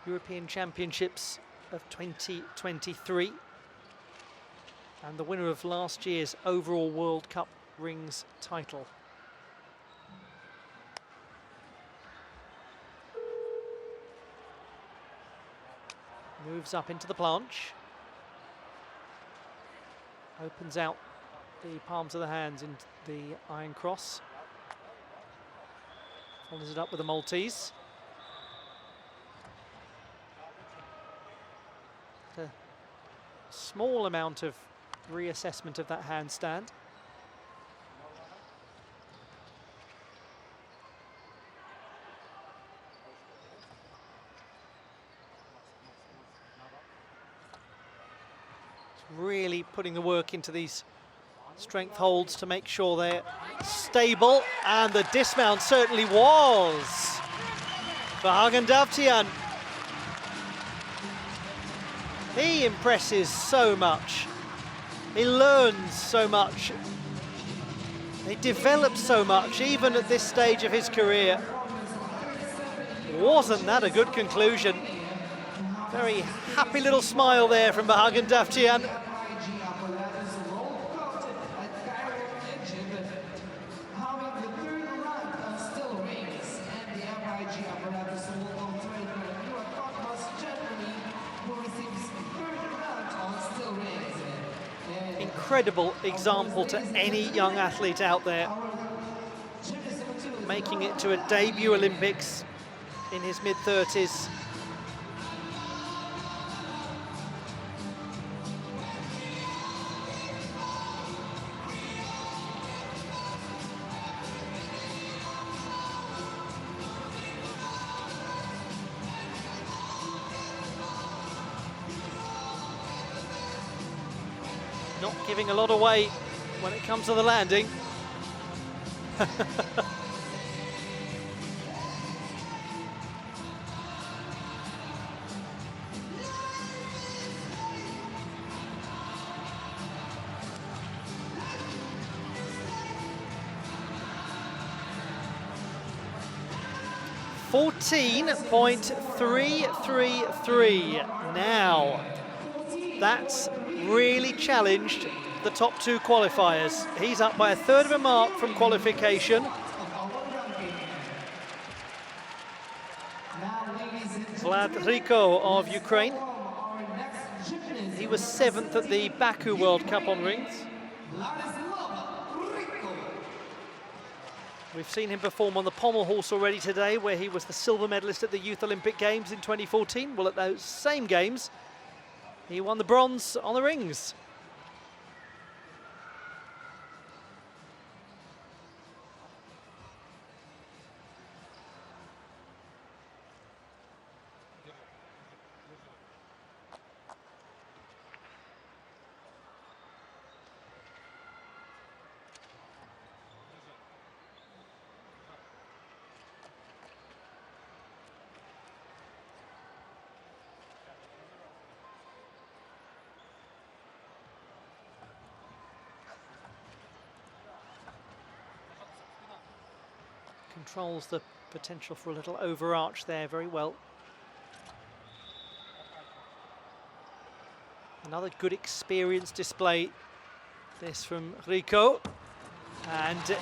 European Championships of 2023 and the winner of last year's overall World Cup rings title. Moves up into the planche. Opens out the palms of the hands into the iron cross. Follows it up with a Maltese. A small amount of reassessment of that handstand. Really putting the work into these strength holds to make sure they're stable, and the dismount certainly was for Hogben. He impresses so much, he learns so much, he develops so much even at this stage of his career. Wasn't that a good conclusion? Very happy little smile there from Hogben. Incredible example to any young athlete out there, making it to a debut Olympics in his mid-30s. Not giving a lot away when it comes to the landing. .333 now. That's really challenged the top two qualifiers. He's up by a third of a mark from qualification. Vladriko of Ukraine. He was 7th at the Baku World Cup on rings. We've seen him perform on the pommel horse already today, where he was the silver medalist at the Youth Olympic Games in 2014. Well, at those same games, he won the bronze on the rings. Controls the potential for a little overarch there very well. Another good experience display, this from Rico. And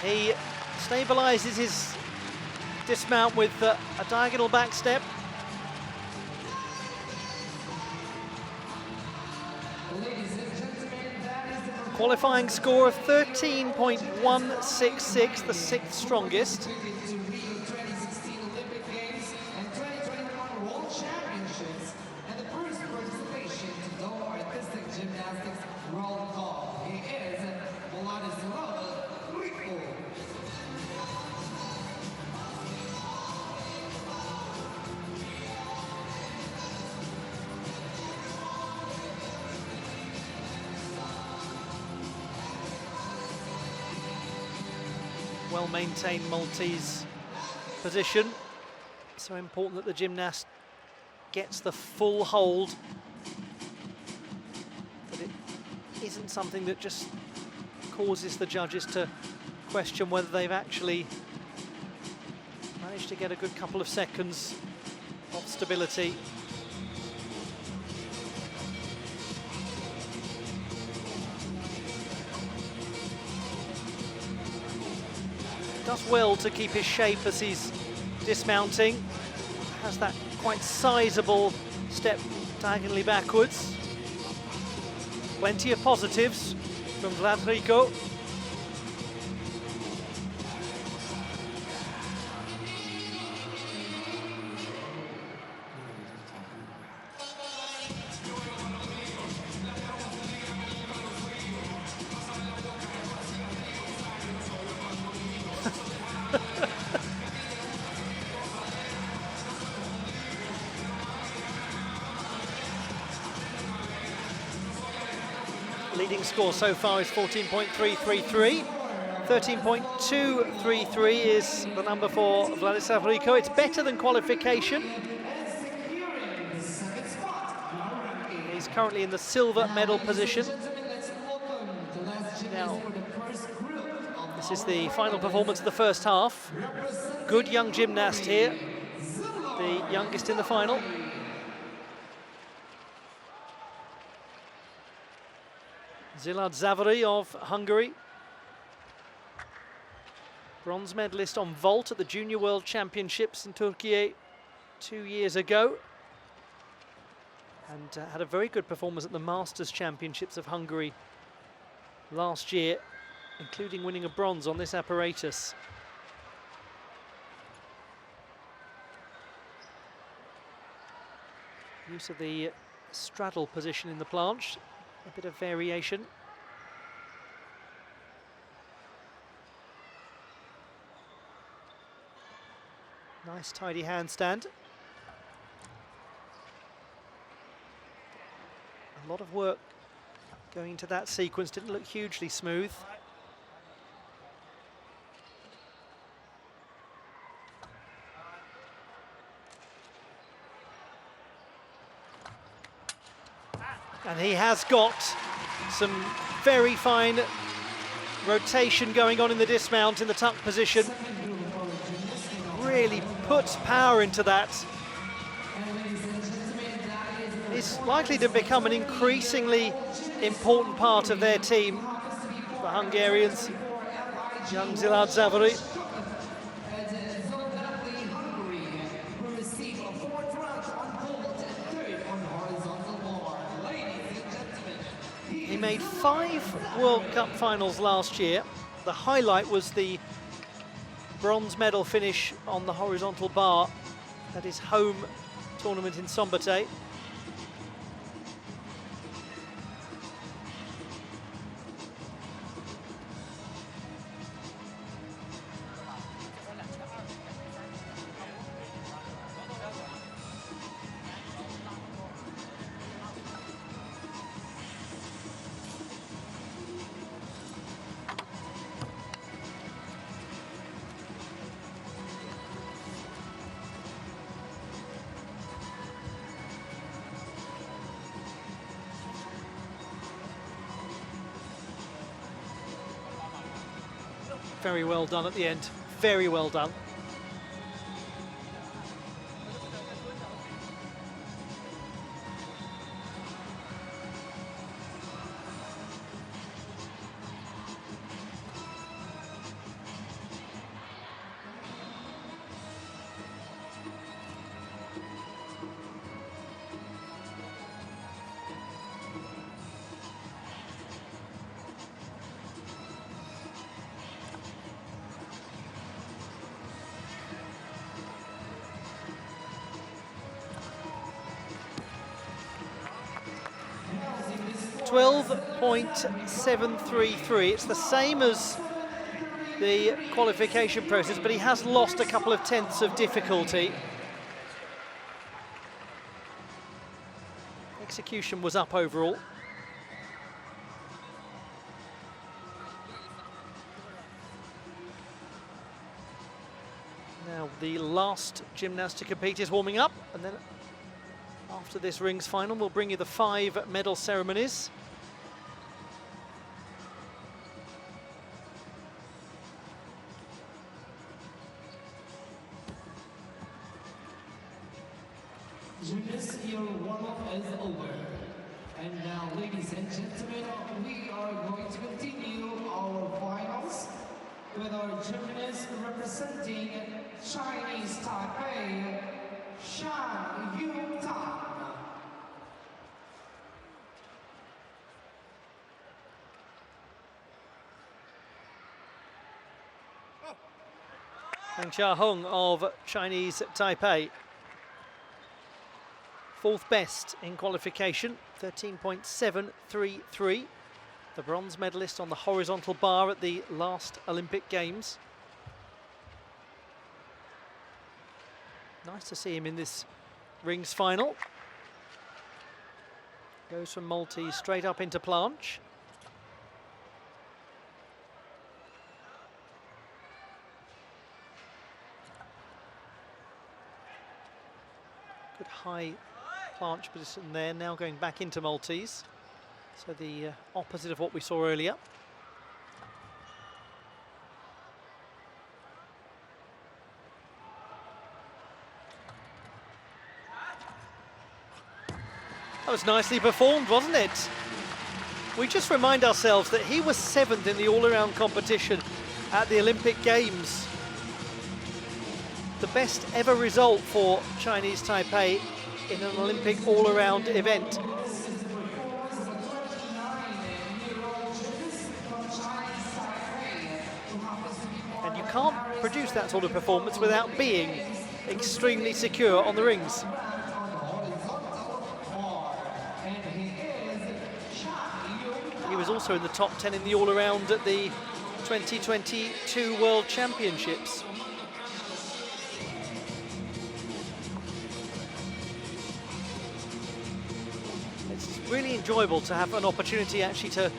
he stabilizes his dismount with a diagonal back step. Qualifying score of 13.166, the 6th strongest. Well-maintained Maltese position. So important that the gymnast gets the full hold. But it isn't something that just causes the judges to question whether they've actually managed to get a good couple of seconds of stability. Does well to keep his shape as he's dismounting. Has that quite sizable step diagonally backwards. Plenty of positives from Vladriko. score so far is 14.333. 13.233 is the number for Vladislav Rico. It's better than qualification. He's currently in the silver medal position. Now, this is the final performance of the first half. Good young gymnast here, the youngest in the final. Zilad Zavary of Hungary. Bronze medalist on vault at the Junior World Championships in Turkey 2 years ago. And had a very good performance at the Masters Championships of Hungary last year, including winning a bronze on this apparatus. Use of the straddle position in the planche, a bit of variation. Nice tidy handstand. A lot of work going into that sequence, didn't look hugely smooth. And he has got some very fine rotation going on in the dismount in the tuck position. Really puts power into that. It's likely to become an increasingly important part of their team, the Hungarians. Young Zilad Zavary. He made 5 World Cup finals last year. The highlight was the bronze medal finish on the horizontal bar at his home tournament in Szombathely. Very well done at the end, very well done. .733. It's the same as the qualification process, but he has lost a couple of tenths of difficulty. Execution was up overall. Now the last gymnast to compete is warming up, and then after this rings final we'll bring you the 5 medal ceremonies. Gymnasts, your warm-up is over. And now, ladies and gentlemen, we are going to continue our finals with our gymnasts representing Chinese Taipei, Shan Yutang. Hang Chia-hung of Chinese Taipei. 4th best in qualification, 13.733. The bronze medalist on the horizontal bar at the last Olympic Games. Nice to see him in this rings final. Goes from multi straight up into planche. Good high planche position there, now going back into Maltese. So the opposite of what we saw earlier. That was nicely performed, wasn't it? We just remind ourselves that he was 7th in the all-around competition at the Olympic Games. The best ever result for Chinese Taipei in an Olympic all-around event. And you can't produce that sort of performance without being extremely secure on the rings. He was also in the top 10 in the all-around at the 2022 World Championships. It's really enjoyable to have an opportunity actually to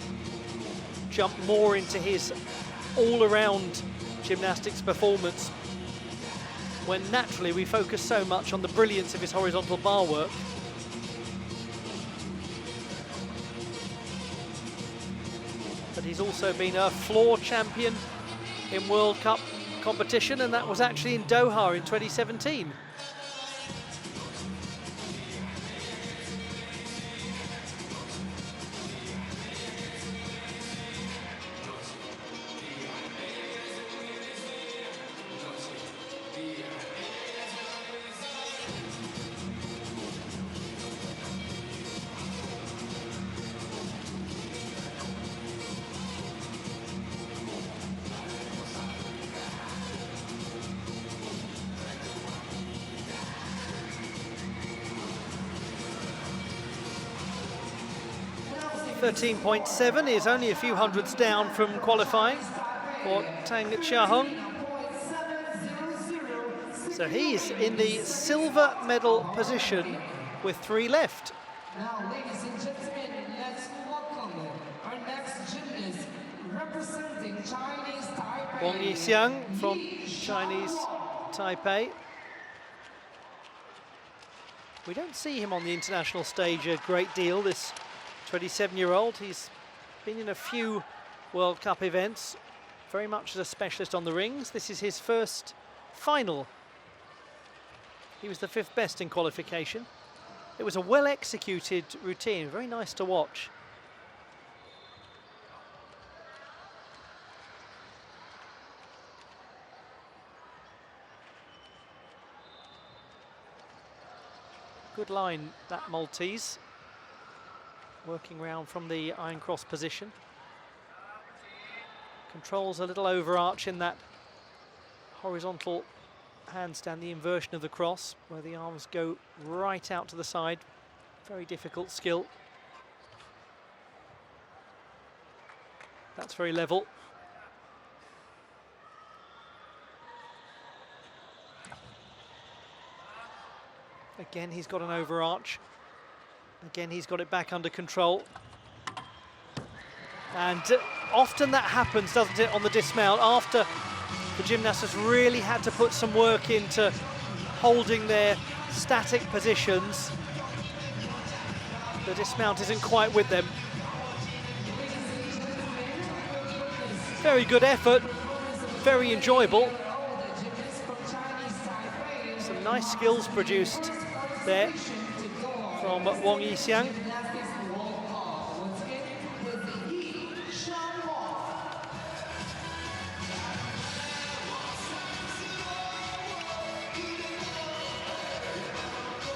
jump more into his all-around gymnastics performance, when naturally we focus so much on the brilliance of his horizontal bar work. But he's also been a floor champion in World Cup competition, and that was actually in Doha in 2017. .7 is only a few hundredths down from qualifying for Tang Xiahong. So he's in the silver medal position with 3 left. Now, ladies and gentlemen, let's welcome our next gymnast representing Chinese Taipei. Wang Yixiang from Chinese Taipei. We don't see him on the international stage a great deal, this 27-year-old. He's been in a few World Cup events, very much as a specialist on the rings. This is his first final. He was the 5th best in qualification. It was a well-executed routine, very nice to watch. Good line, that Maltese. Working round from the iron cross position. Controls a little overarch in that horizontal handstand, the inversion of the cross, where the arms go right out to the side. Very difficult skill. That's very level. Again, he's got an overarch. Again, he's got it back under control. And often that happens, doesn't it, on the dismount, after the gymnast has really had to put some work into holding their static positions. The dismount isn't quite with them. Very good effort, very enjoyable. Some nice skills produced there from Wang Yixiang.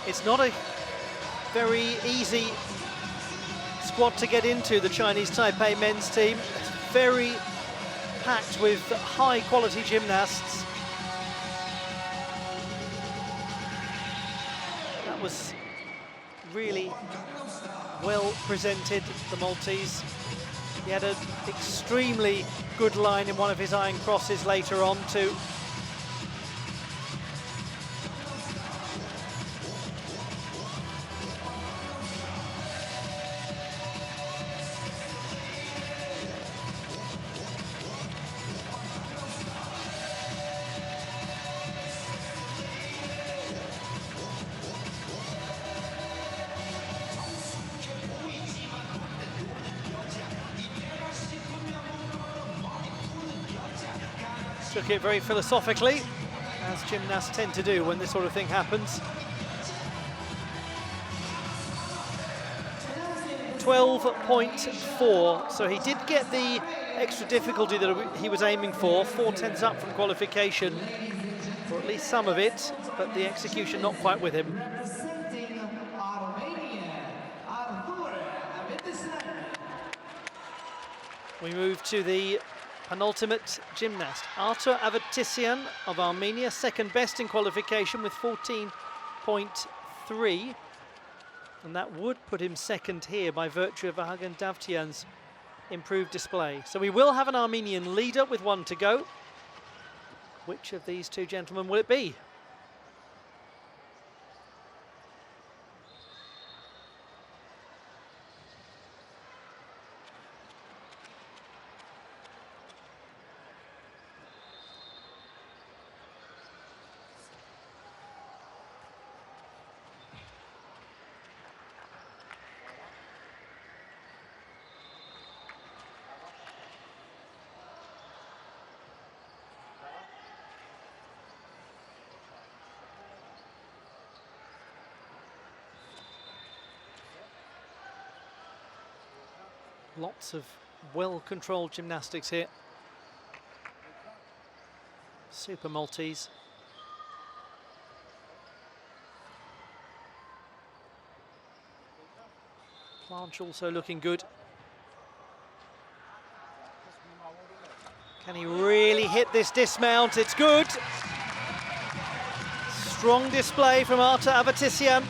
It's not a very easy squad to get into, the Chinese Taipei men's team. It's very packed with high quality gymnasts. That was really well presented, the Maltese. He had an extremely good line in one of his iron crosses later on too. took it very philosophically, as gymnasts tend to do when this sort of thing happens. 12.4, so he did get the extra difficulty that he was aiming for, 4/10 up from qualification, or at least some of it, but the execution not quite with him. We move to the penultimate gymnast, Artur Avatisyan of Armenia, second best in qualification with 14.3. And that would put him second here by virtue of Vahagan Davtyan's improved display. So we will have an Armenian leader with 1 to go. Which of these two gentlemen will it be? Lots of well-controlled gymnastics here. Super Maltese. Planche also looking good. Can he really hit this dismount? It's good. Strong display from Artur Avatisyan.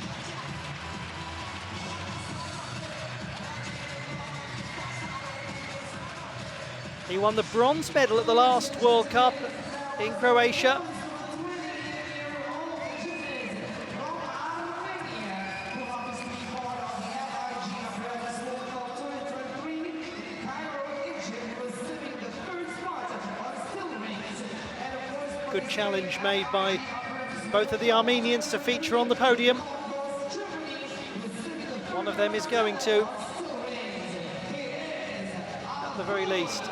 He won the bronze medal at the last World Cup in Croatia. Good challenge made by both of the Armenians to feature on the podium. One of them is going to, at the very least.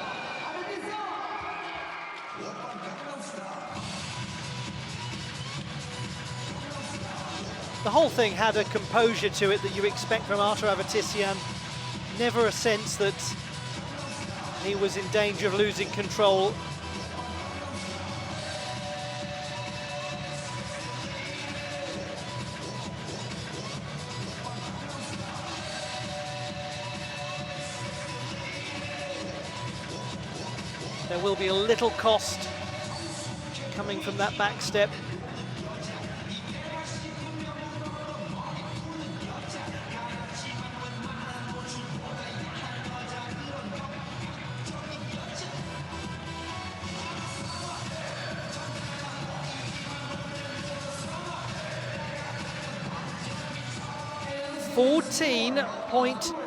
The whole thing had a composure to it that you expect from Artur Avatisyan. Never a sense that he was in danger of losing control. There will be a little cost coming from that back step.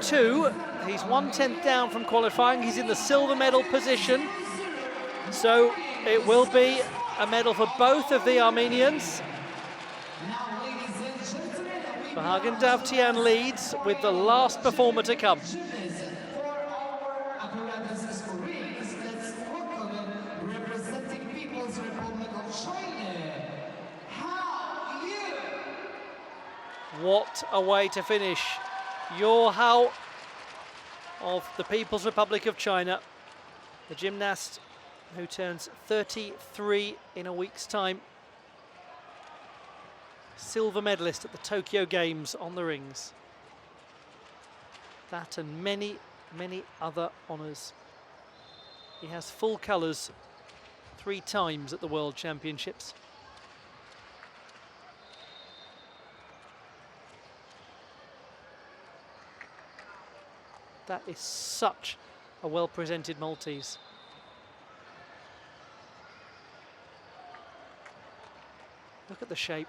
.2. He's 1/10 down from qualifying. He's in the silver medal position. So it will be a medal for both of the Armenians. Vahagan Davtyan leads with the last performer to come. What a way to finish. Your Hao of the People's Republic of China, the gymnast who turns 33 in a week's time. Silver medalist at the Tokyo Games on the rings. That and many, many other honours. He has full colours 3 times at the World Championships. That is such a well-presented Maltese. Look at the shape.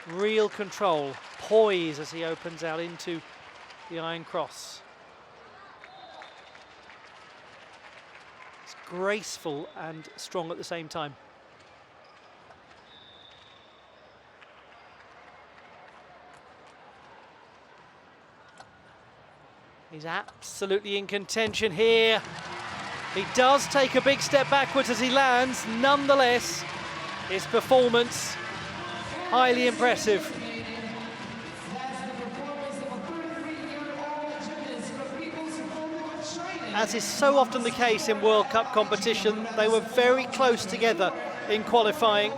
Real control, poise as he opens out into the Iron Cross. It's graceful and strong at the same time. He's absolutely in contention here. He does take a big step backwards as he lands. Nonetheless, his performance highly impressive. As is so often the case in World Cup competition, they were very close together in qualifying.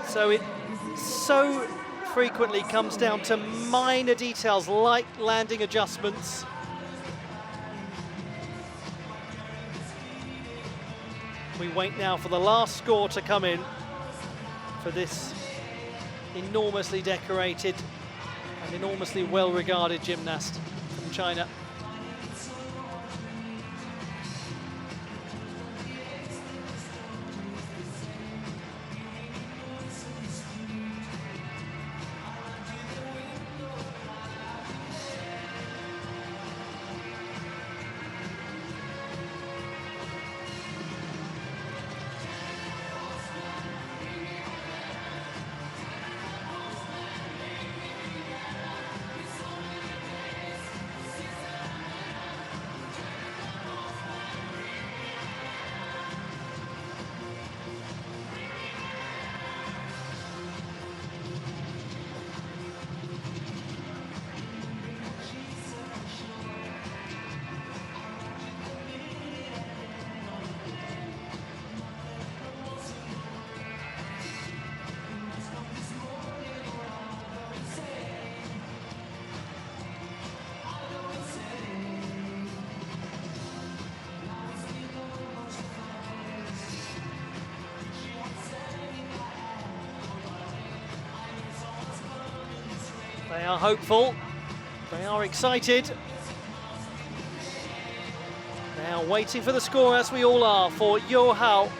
So it so frequently comes down to minor details like landing adjustments. We wait now for the last score to come in for this enormously decorated and enormously well-regarded gymnast from China. They are hopeful, they are excited. They are waiting for the score, as we all are, for Yo Hao.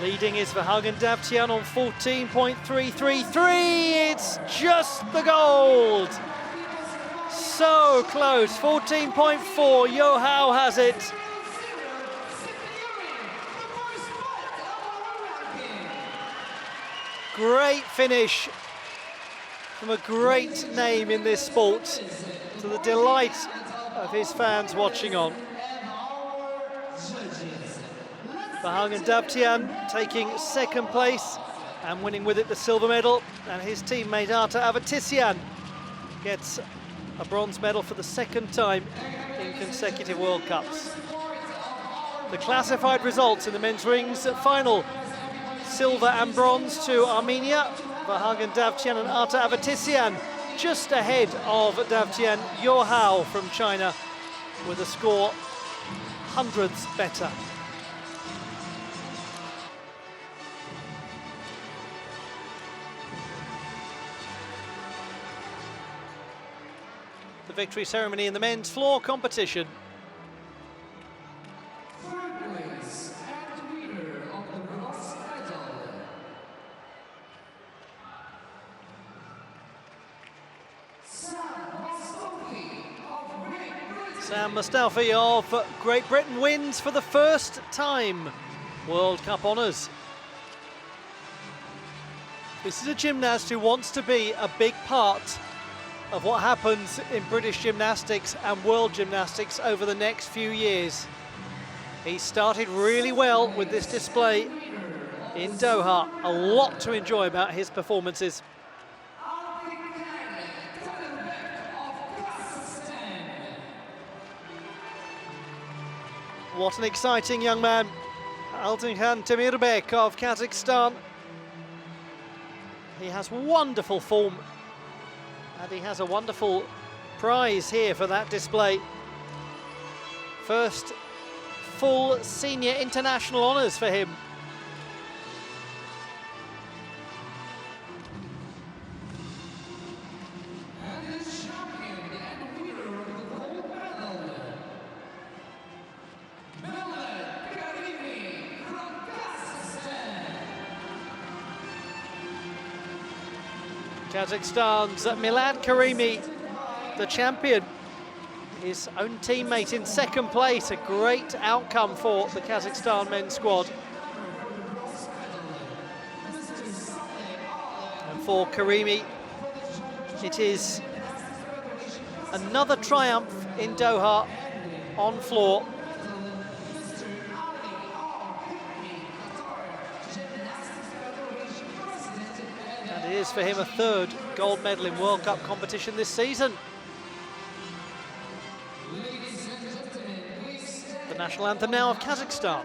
Leading is for Hogben on 14.333. It's just the gold. So close, 14.4. Yo Hao has it. Great finish from a great name in this sport, to the delight of his fans watching on. Hogben taking second place and winning with it the silver medal, and his teammate Arta Avetissian gets a bronze medal for the second time in consecutive World Cups. The classified results in the men's rings final: silver and bronze to Armenia, Hogben and Arta Avetissian. Just ahead of Davtian, Yo Hao from China with a score hundreds better. The victory ceremony in the men's floor competition. Sam Mustaphy of Great Britain wins for the first time World Cup honours. This is a gymnast who wants to be a big part of what happens in British gymnastics and world gymnastics over the next few years. He started really well with this display in Doha. A lot to enjoy about his performances. What an exciting young man, Altinhan Temirbek of Kazakhstan. He has wonderful form, and he has a wonderful prize here for that display. First full senior international honours for him. Kazakhstan's Milad Karimi, the champion, his own teammate in second place. A great outcome for the Kazakhstan men's squad. And for Karimi, it is another triumph in Doha on floor. And it is for him a third gold medal in World Cup competition this season. The national anthem now of Kazakhstan.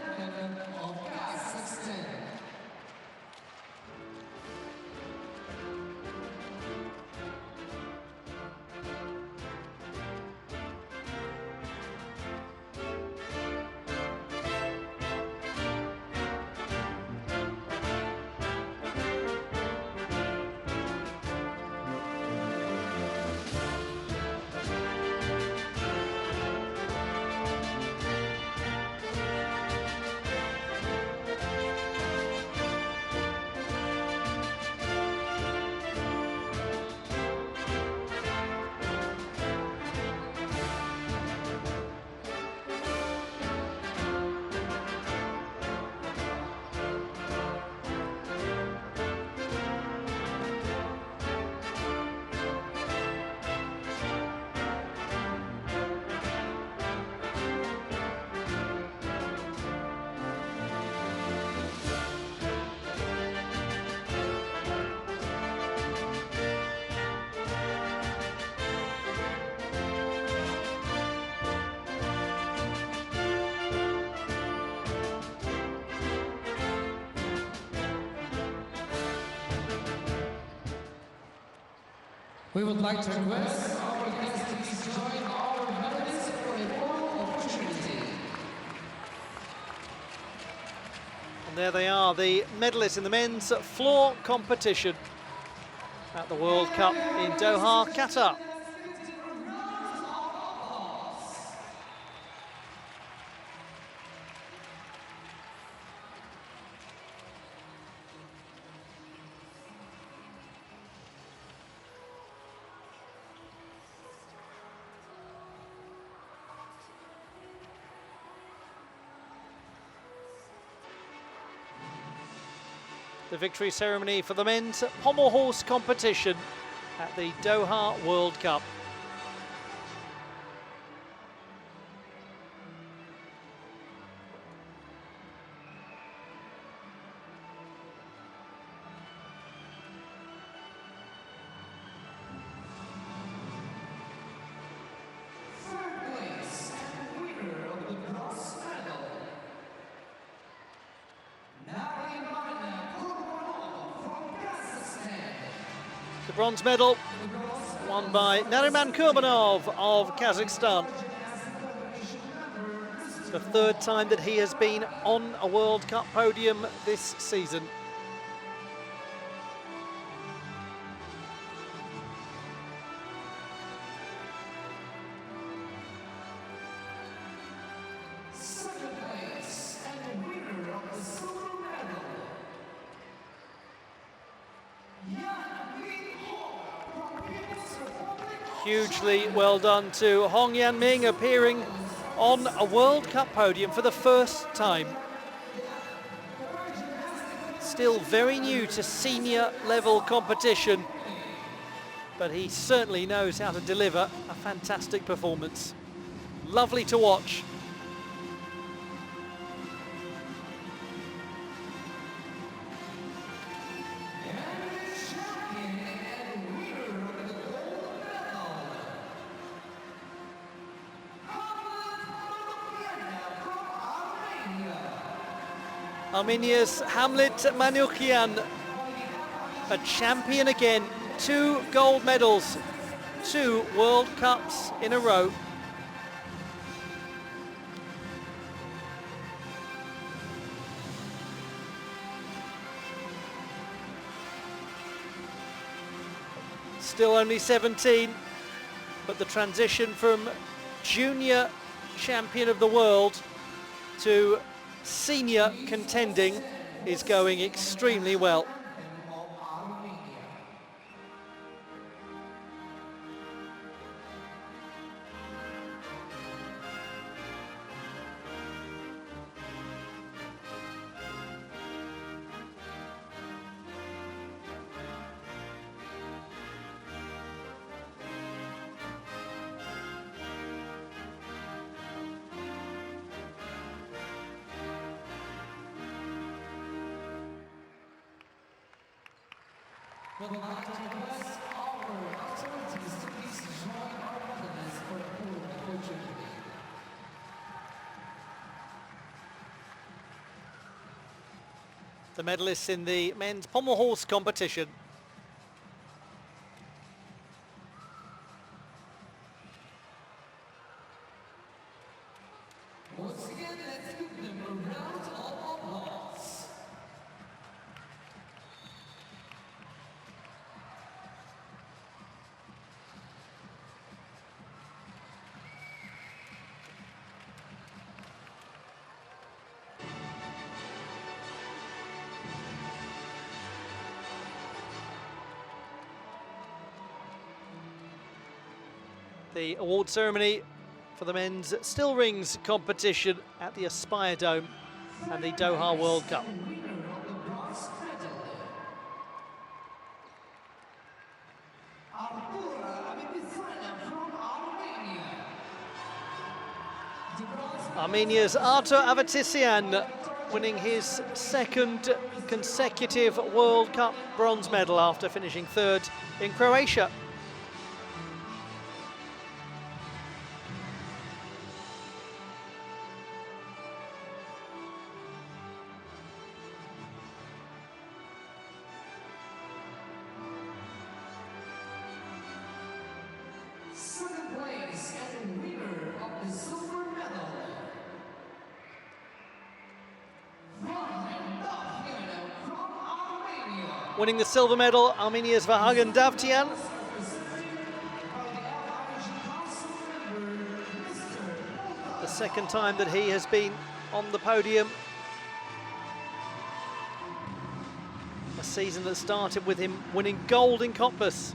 We would like to request our guests to please join our medalists for a photo opportunity. And there they are, the medalists in the men's floor competition at the World Cup in Doha, Qatar. The victory ceremony for the men's pommel horse competition at the Doha World Cup. The bronze medal won by Nariman Kurbanov of Kazakhstan. It's the third time that he has been on a World Cup podium this season. Hugely well done to Hong Yanming, appearing on a World Cup podium for the first time. Still very new to senior level competition, but he certainly knows how to deliver a fantastic performance. Lovely to watch. Armenia's Hamlet Manukyan, a champion again, 2 gold medals, 2 World Cups in a row. Still only 17, but the transition from junior champion of the world to senior contending is going extremely well. We would like to request our authorities to please join our medalists for a full opportunity. The medalists in the men's pommel horse competition. Once again, let's give them a round of applause. The award ceremony for the men's still rings competition at the Aspire Dome and the Doha World Cup. Armenia's Artur Avatisyan winning his second consecutive World Cup bronze medal after finishing third in Croatia. Second place and winner of the silver medal. From Armenia. Winning the silver medal, Armenia's Hogben Davtyan. The second time that he has been on the podium. A season that started with him winning gold in Cottbus.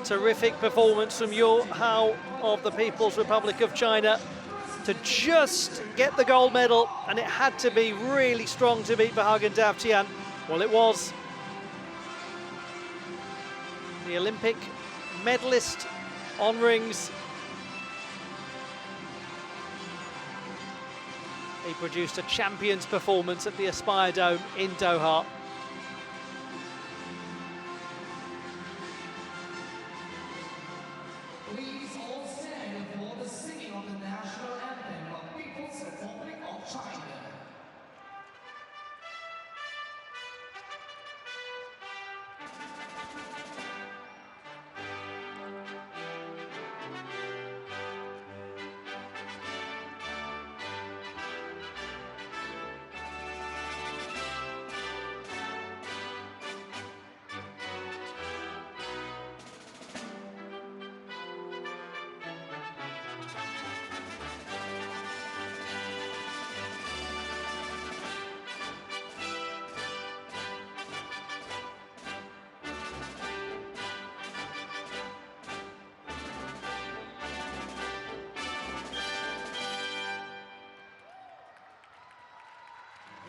Terrific performance from Yu Hao of the People's Republic of China to just get the gold medal, and it had to be really strong to beat Hogben Davtyan. Well, it was. The Olympic medalist on rings. He produced a champion's performance at the Aspire Dome in Doha. Please all stand for the singing of the national anthem of People's Republic of China.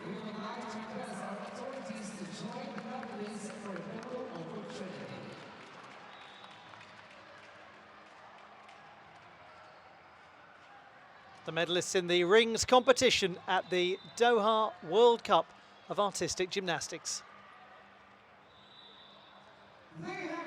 We would like to request our authorities to join the medalists for a photo opportunity. The medalists in the rings competition at the Doha World Cup of Artistic Gymnastics. They have